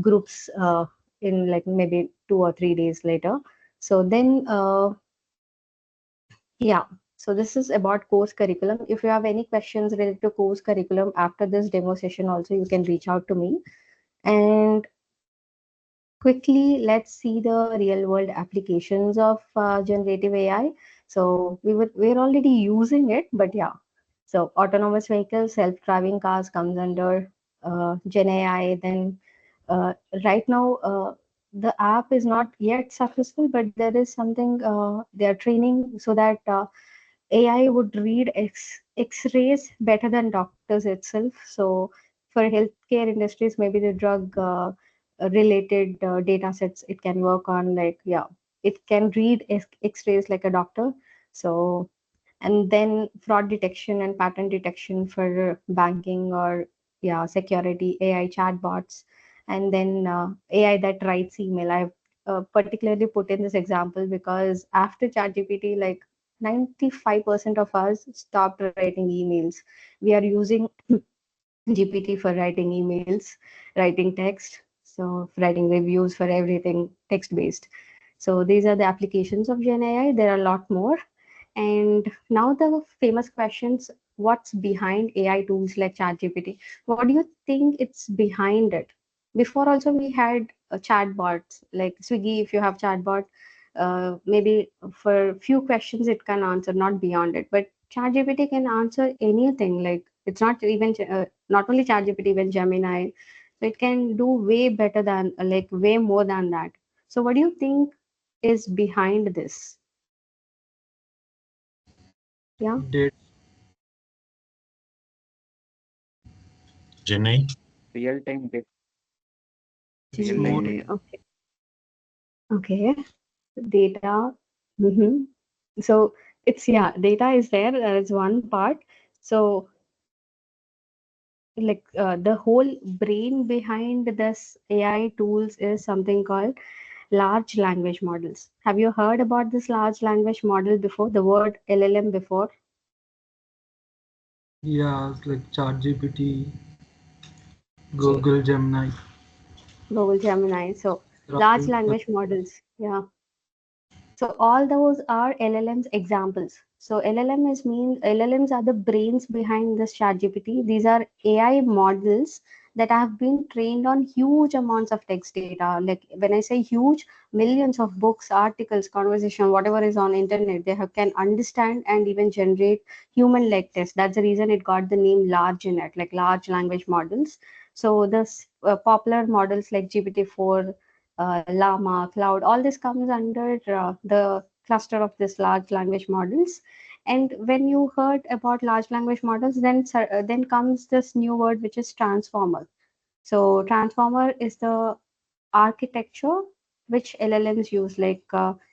groups in like maybe 2 or 3 days later. So then, yeah. So this is about course curriculum. If you have any questions related to course curriculum after this demo session, also you can reach out to me. And quickly, let's see the real world applications of generative AI. So we're already using it, but yeah. So autonomous vehicles, self-driving cars comes under Gen AI. Then right now, the app is not yet successful, but there is something they are training so that AI would read X-rays better than doctors itself. So for healthcare industries, maybe the drug related data sets it can work on, like, yeah, it can read X-rays like a doctor. So, and then fraud detection and pattern detection for banking or, yeah, security, AI chatbots, and then AI that writes email. I've particularly put in this example because after ChatGPT, like 95% of us stopped writing emails. We are using GPT for writing emails, writing text, so writing reviews for everything text based. So these are the applications of Gen AI. There are a lot more. And now the famous questions, what's behind AI tools like ChatGPT? What do you think it's behind it? Before also we had chatbots like Swiggy. If you have chatbot, maybe for few questions it can answer, not beyond it. But ChatGPT can answer anything. Like it's not even not only ChatGPT, even Gemini. So it can do way better than like way more than that. So what do you think is behind this? Yeah. Data Jenny, Real-time data, real-time data. Okay. Okay. Data. Mm-hmm. So it's, yeah, data is there. That is one part. So the whole brain behind this AI tools is something called large language models. Have you heard about this large language model before? The word LLM before? Yeah, it's like ChatGPT, Google Gemini, Google Gemini. So large Rahul. language models. Yeah. So all those are LLMs examples. So LLMs are the brains behind this ChatGPT. These are AI models that have been trained on huge amounts of text data. Like when I say huge, millions of books, articles, conversation, whatever is on internet, can understand and even generate human-like text. That's the reason it got the name large in it, like large language models. So this popular models like GPT-4, Llama, Cloud, all this comes under the cluster of this large language models. And when you heard about large language models, then comes this new word which is transformer. So transformer is the architecture which LLMs use. Like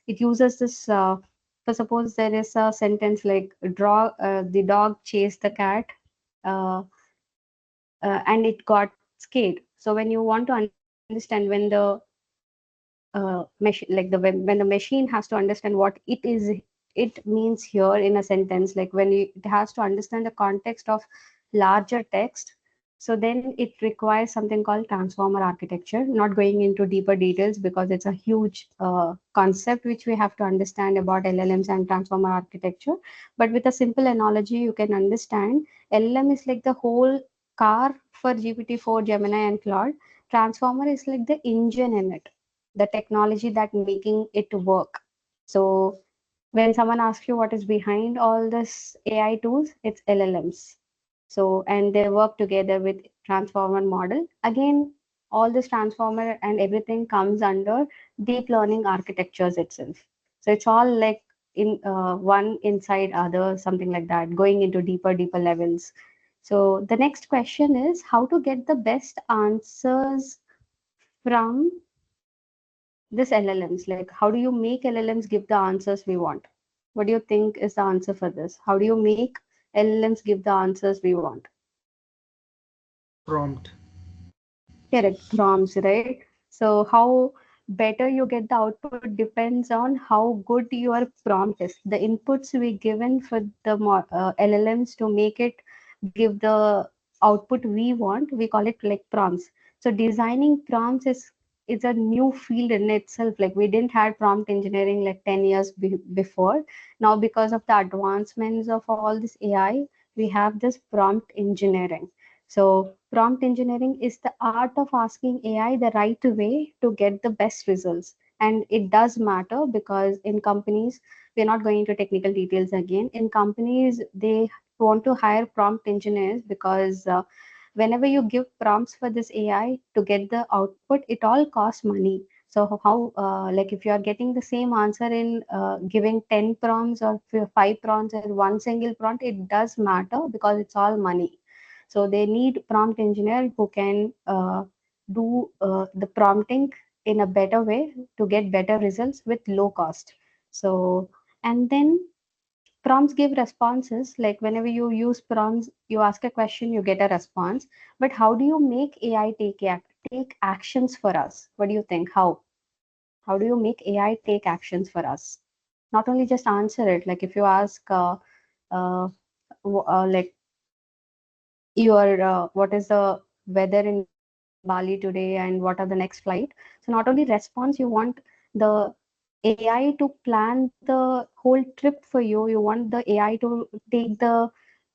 it uses this. For suppose there is a sentence like draw the dog chased the cat. Uh, and it got scared. So when you want to understand when the machine like when the machine has to understand what it means here in a sentence, like it has to understand the context of larger text, so then it requires something called transformer architecture. Not going into deeper details because it's a huge concept which we have to understand about LLMs and transformer architecture, but with a simple analogy you can understand. LLM is like the whole car for GPT-4, Gemini and Claude. Transformer is like the engine in it, the technology that making it work. So when someone asks you what is behind all this AI tools, it's LLMs. So and they work together with transformer model. Again, all this transformer and everything comes under deep learning architectures itself. So it's all like in one inside other, something like that, going into deeper levels. So the next question is how to get the best answers from this LLMs. Like, how do you make LLMs give the answers we want? What do you think is the answer for this? How do you make LLMs give the answers we want? Prompt. Correct, prompts, right? So how better you get the output depends on how good your prompt is. The inputs we given for the LLMs to make it give the output we want, we call it like prompts. So designing prompts is a new field in itself. Like we didn't have prompt engineering like 10 years before. Now because of the advancements of all this AI, we have this prompt engineering. So prompt engineering is the art of asking AI the right way to get the best results. And it does matter because in companies, we're not going into technical details again. In companies, they want to hire prompt engineers because whenever you give prompts for this AI to get the output, it all costs money. So how, like if you are getting the same answer in giving 10 prompts or 5 prompts or one single prompt, it does matter because it's all money. So they need prompt engineer who can do the prompting in a better way to get better results with low cost. So, and then prompts give responses. Like whenever you use prompts, you ask a question, you get a response. But how do you make AI take actions for us? What do you think? How do you make AI take actions for us? Not only just answer it. Like if you ask, uh, like your what is the weather in Bali today and what are the next flight. So not only response, you want the AI to plan the whole trip for you. You want the AI to take the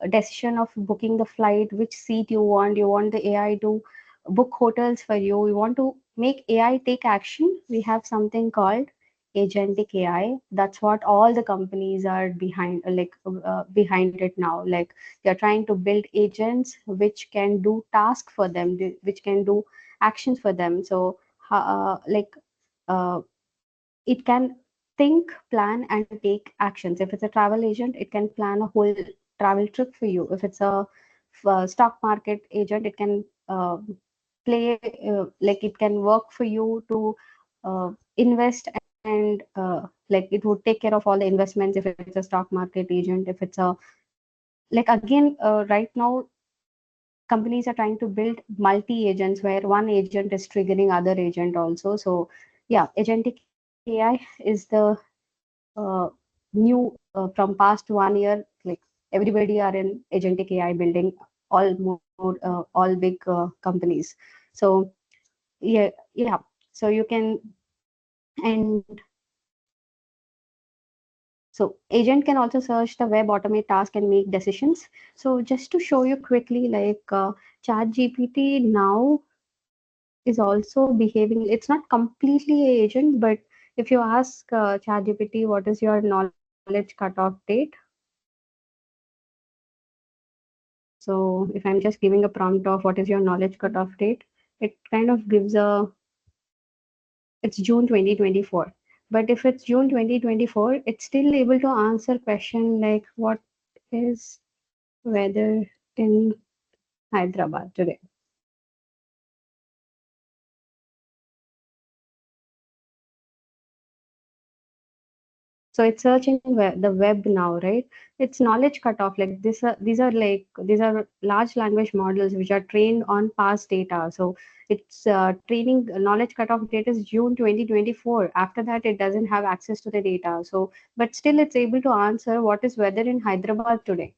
decision of booking the flight, which seat you want. You want the AI to book hotels for you. We want to make AI take action. We have something called agentic AI. That's what all the companies are behind it now. Like they're trying to build agents which can do tasks for them, which can do actions for them. So uh, it can think, plan, and take actions. If it's a travel agent, it can plan a whole travel trip for you. If it's a stock market agent, it can play like it can work for you to invest and like it would take care of all the investments if it's a stock market agent. If it's a like again right now companies are trying to build multi agents where one agent is triggering other agent also. So yeah, agentic AI is the new from past 1 year, like everybody are in agentic AI building, all big companies. So yeah, so you can, and so agent can also search the web, automate task, and make decisions. So just to show you quickly, like chat gpt now is also behaving, it's not completely a agent, but if you ask chat gpt what is your knowledge cutoff date, so if I'm just giving a prompt of what is your knowledge cutoff date, it kind of gives a, it's June 2024. But if it's June 2024, it's still able to answer question like what is weather in Hyderabad today. So it's searching the web now, right? It's knowledge cutoff. Like these are large language models which are trained on past data. So it's training knowledge cutoff date is June 2024. After that, it doesn't have access to the data. So, but still, it's able to answer what is weather in Hyderabad today,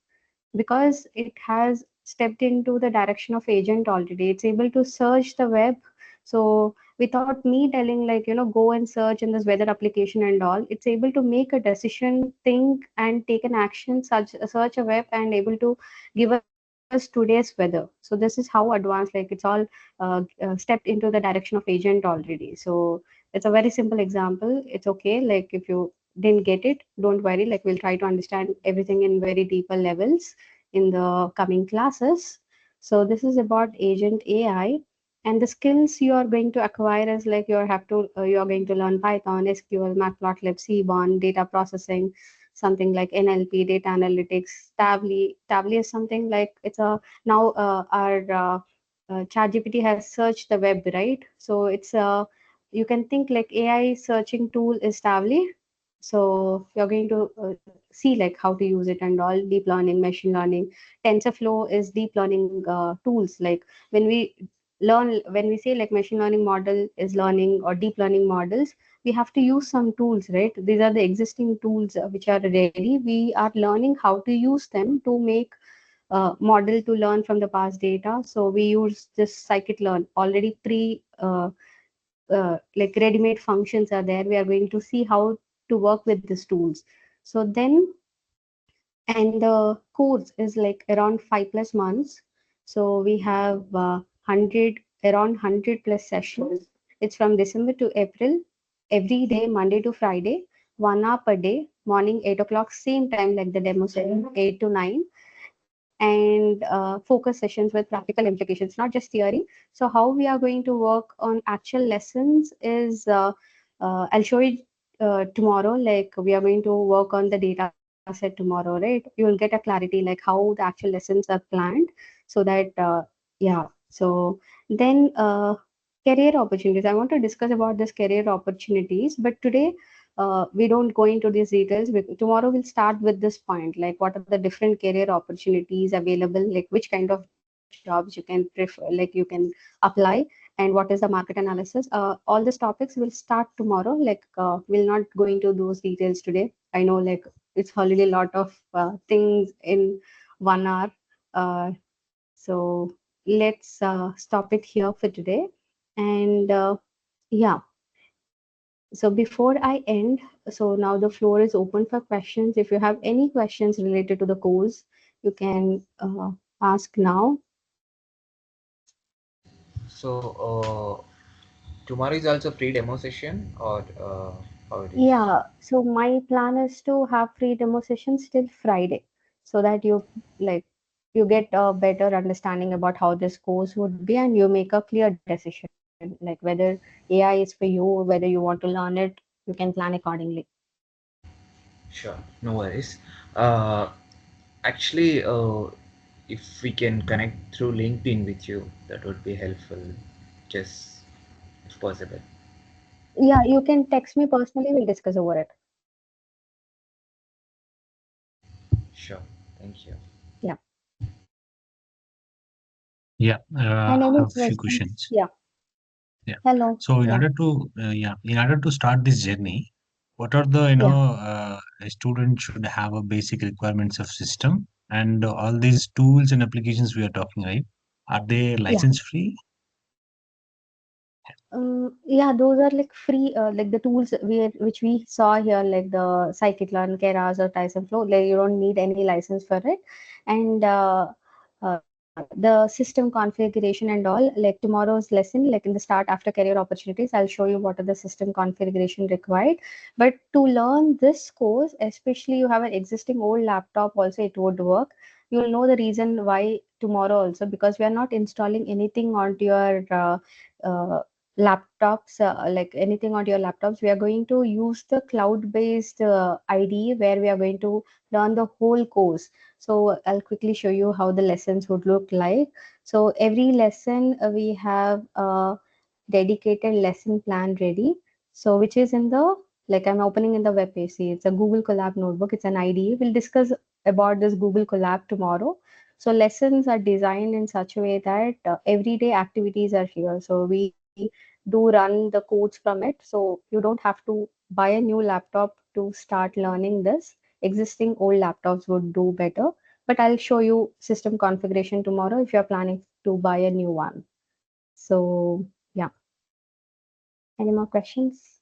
because it has stepped into the direction of agent already. It's able to search the web. So without me telling, like, go and search in this weather application and all, it's able to make a decision, think, and take an action, such search a web, and able to give us today's weather. So this is how advanced, like it's all stepped into the direction of agent already. So it's a very simple example. It's okay. Like if you didn't get it, don't worry. Like we'll try to understand everything in very deeper levels in the coming classes. So this is about agent AI, and the skills you are going to acquire is like you are going to learn Python, SQL, Matplotlib, Seaborn, data processing, something like NLP, data analytics, Tably. Tably is something like it's a now our ChatGPT has searched the web, right? So it's you can think like AI searching tool is Tably. So you're going to see like how to use it and all. Deep learning, machine learning, TensorFlow is deep learning tools. Like when we when we say like machine learning model is learning or deep learning models, we have to use some tools, right? These are the existing tools which are ready. We are learning how to use them to make model to learn from the past data. So we use this scikit-learn, already like ready-made functions are there. We are going to see how to work with these tools. So then, and the course is like around 5+ months. So we have 100, around 100 plus sessions. It's from December to April, every day, Monday to Friday, 1 hour per day, morning 8 o'clock, same time like the demo session, 8 to 9, and focus sessions with practical implications, not just theory. So how we are going to work on actual lessons is I'll show you tomorrow. Like we are going to work on the data set tomorrow, right? You will get a clarity like how the actual lessons are planned, so that yeah. So then career opportunities. I want to discuss about this career opportunities, but today we don't go into these details. Tomorrow we'll start with this point, like what are the different career opportunities available, like which kind of jobs you can prefer, like you can apply, and what is the market analysis. All these topics will start tomorrow. Like we'll not go into those details today. I know like it's already a lot of things in 1 hour. Uh, so let's stop it here for today. And yeah, so before I end, so now the floor is open for questions. If you have any questions related to the course, you can ask now. So tomorrow is also free demo session, or how it is? Yeah, so my plan is to have free demo sessions till Friday, so that you like you get a better understanding about how this course would be, and you make a clear decision, like whether AI is for you, whether you want to learn it. You can plan accordingly. Sure, no worries. Uh, Actually, if we can connect through LinkedIn with you, that would be helpful, just if possible. Yeah, you can text me personally. We'll discuss over it. Sure, thank you. Yeah. Yeah, And I any have a few questions? questions. Yeah. Yeah. Hello. So Yeah. in order to start this journey, what are the Yeah. a student should have a basic requirements of system and all these tools and applications we are talking, right? Are they Yeah. license free? Yeah, those are like free, like the tools which we saw here, like the Scikit-learn, Keras, or TensorFlow. Like you don't need any license for it, and the system configuration and all. Like tomorrow's lesson, like in the start after career opportunities, I'll show you what are the system configuration required. But to learn this course, especially you have an existing old laptop, also it would work. You'll know the reason why tomorrow also, because we are not installing anything onto your uh, laptops, like anything on your laptops. We are going to use the cloud based IDE where we are going to learn the whole course. So I'll quickly show you how the lessons would look like. So every lesson we have a dedicated lesson plan ready. So which is in the, like I'm opening in the web page. See, it's a Google Colab notebook. It's an IDE. We'll discuss about this Google Colab tomorrow. So lessons are designed in such a way that everyday activities are here. So we do run the codes from it. So you don't have to buy a new laptop to start learning this. Existing old laptops would do better. But I'll show you system configuration tomorrow if you're planning to buy a new one. So yeah, any more questions?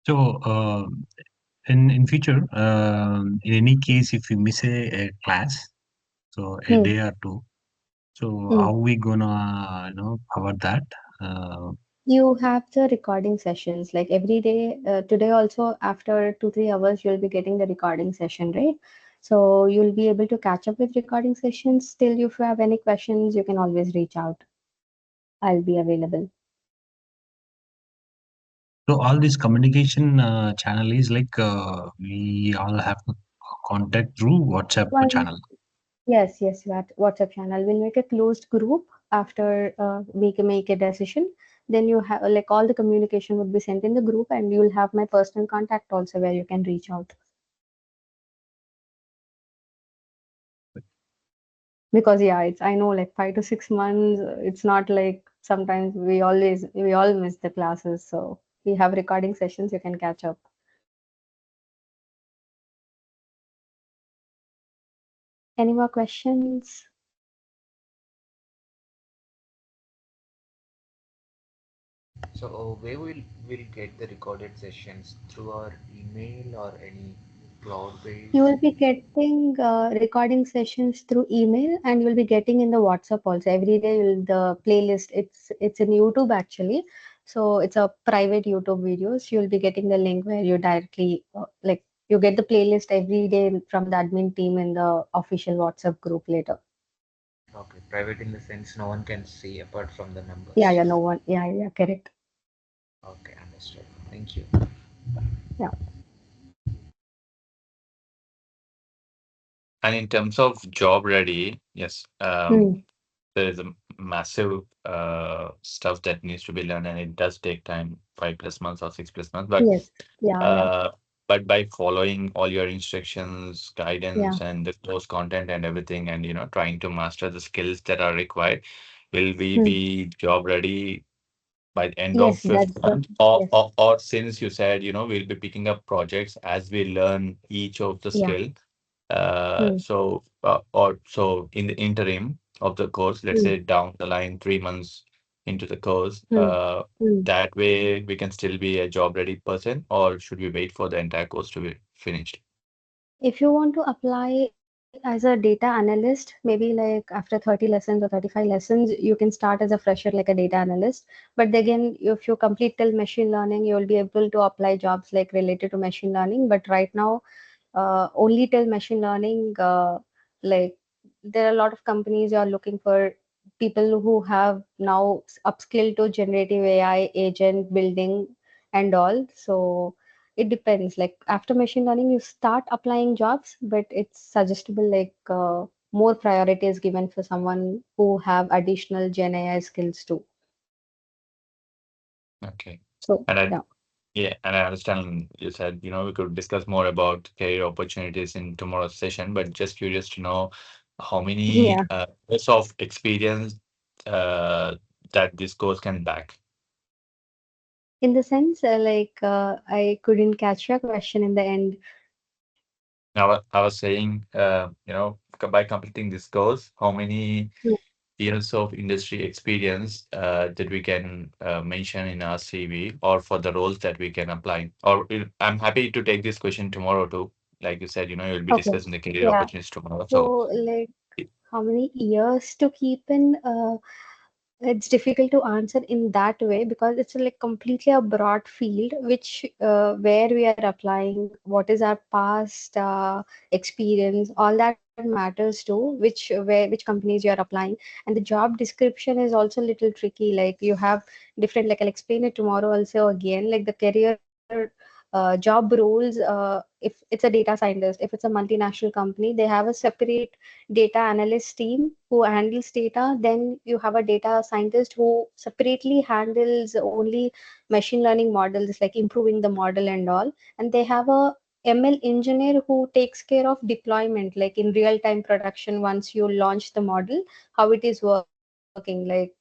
So in future, in any case, if you miss a class, so a Hmm. day or two, so Hmm. how we gonna cover that? You have the recording sessions like every day. Today also, after 2 3 hours, you'll be getting the recording session, right? So you'll be able to catch up with recording sessions. Still, if you have any questions, you can always reach out. I'll be available. So all this communication channel is like we all have to contact through WhatsApp One, channel. yes, yes, that WhatsApp channel. We'll make a closed group after we can make a decision. Then you have like all the communication would be sent in the group, and you'll have my personal contact also where you can reach out. Because yeah, it's, I know, like 5 to 6 months, it's not like sometimes we all miss the classes, so we have recording sessions, you can catch up. Any more questions? So where will get the recorded sessions through our email or any cloud You will based? be getting recording sessions through email, and you will be getting in the WhatsApp also. Every day you'll the playlist, it's in YouTube actually. So it's a private YouTube videos. You'll be getting the link where you directly like you get the playlist every day from the admin team in the official WhatsApp group later. Okay, private in the sense no one can see apart from the Yeah, numbers. yeah, no one. Yeah, yeah, correct. Okay, understood. Thank you. Yeah. And in terms of job ready, yes, Hmm. there is a massive stuff that needs to be learned, and it does take time, 5 plus months or 6 plus months. Yes. Yeah, yeah, Uh, but by following all your instructions, yeah. guidance, and the course content and everything, and trying to master the skills that are required, will we Hmm. be job ready by the end of Yes, fifth that's the month? Or, yes. or, or since you said, we'll be picking up projects as we learn each of the Yeah. skill. Hmm. So in the interim of the course, let's Hmm. say down the line, 3 months into the course, Hmm. Hmm. that way we can still be a job ready person, or should we wait for the entire course to be finished? If you want to apply as a data analyst, maybe like after 30 lessons or 35 lessons, you can start as a fresher like a data analyst. But again, if you complete till machine learning, you will be able to apply jobs like related to machine learning. But right now, only till machine learning, like there are a lot of companies are looking for people who have now upskilled to generative AI agent building and all. So it depends. Like after machine learning, you start applying jobs, but it's suggestible like more priority is given for someone who have additional Gen AI skills too. Okay. So And yeah. Yeah, and I understand you said, we could discuss more about career opportunities in tomorrow's session, but just curious to know how many Yeah. years of experience that this course can back. In the sense, I couldn't catch your question in the end. Now, I was saying, by completing this course, how many years of industry experience that we can mention in our CV or for the roles that we can apply? Or I'm happy to take this question tomorrow too. Like you said, you'll be Okay. discussing the career Yeah. opportunities tomorrow. So, So, like, it- how many years to keep in? It's difficult to answer in that way because it's like completely a broad field, which where we are applying, what is our past experience, all that matters too, which companies you are applying, and the job description is also a little tricky. Like you have different, like I'll explain it tomorrow also again, like the career job roles. If it's a data scientist, if it's a multinational company, they have a separate data analyst team who handles data. Then you have a data scientist who separately handles only machine learning models, like improving the model and all. And they have a ML engineer who takes care of deployment, like in real time production once you launch the model, how it is working. Like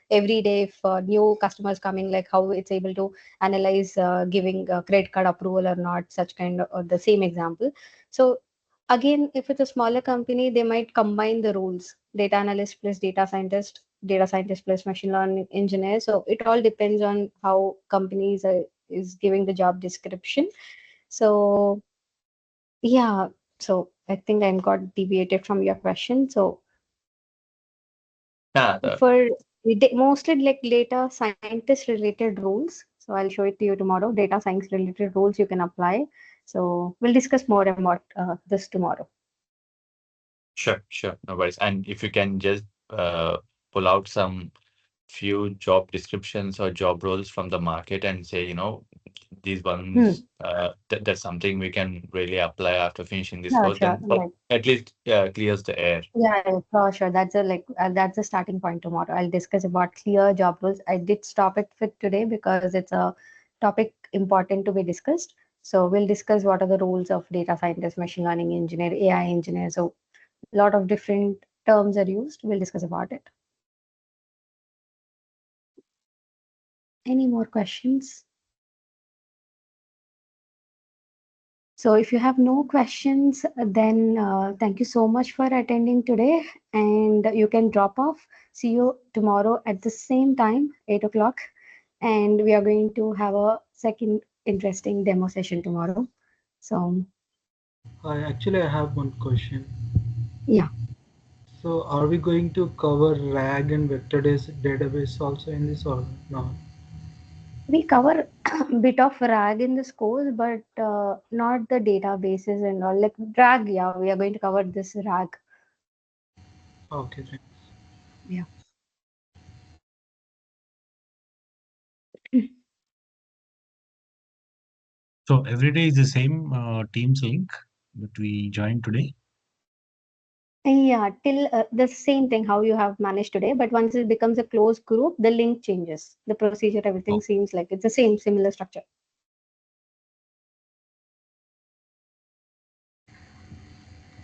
every day, if new customers coming, like how it's able to analyze giving credit card approval or not, such kind of the same example. So again, if it's a smaller company, they might combine the roles: data analyst plus data scientist plus machine learning engineer. So it all depends on how companies is giving the job description. So yeah, so I think I got deviated from your question. So yeah, for mostly like data scientist related roles, so I'll show it to you tomorrow. Data science related roles you can apply. So we'll discuss more about this tomorrow. sure, sure, no worries. And if you can just pull out some few job descriptions or job roles from the market and say, these ones, Hmm. that's something we can really apply after finishing this Sure, course, sure. then Like, at least clears the air. yeah, for sure. That's the starting point tomorrow. I'll discuss about clear job roles. I did stop it for today because it's a topic important to be discussed. So we'll discuss what are the roles of data scientist, machine learning engineer, AI engineer. So a lot of different terms are used. We'll discuss about it. Any more questions? So if you have no questions, then thank you so much for attending today, and you can drop off. See you tomorrow at the same time, 8 o'clock, and we are going to have a second interesting demo session tomorrow. So I have one question. yeah, So are we going to cover RAG and vector database also in this or not? we cover a bit of RAG in this course, but not the databases and all. Like RAG, yeah, we are going to cover this RAG. Okay, thanks. Yeah. So every day is the same Teams link that we joined today. Yeah, till the same thing how you have managed today, but once it becomes a closed group, the link changes. The procedure, everything Oh, seems like it's the same, similar structure.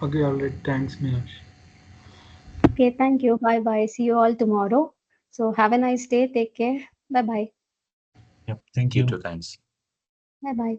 Okay, alright. Thanks, Miyush. Okay, thank you. Bye bye. See you all tomorrow. So have a nice day. Take care. Bye bye. yep. Thank You too, you. thanks. Bye bye.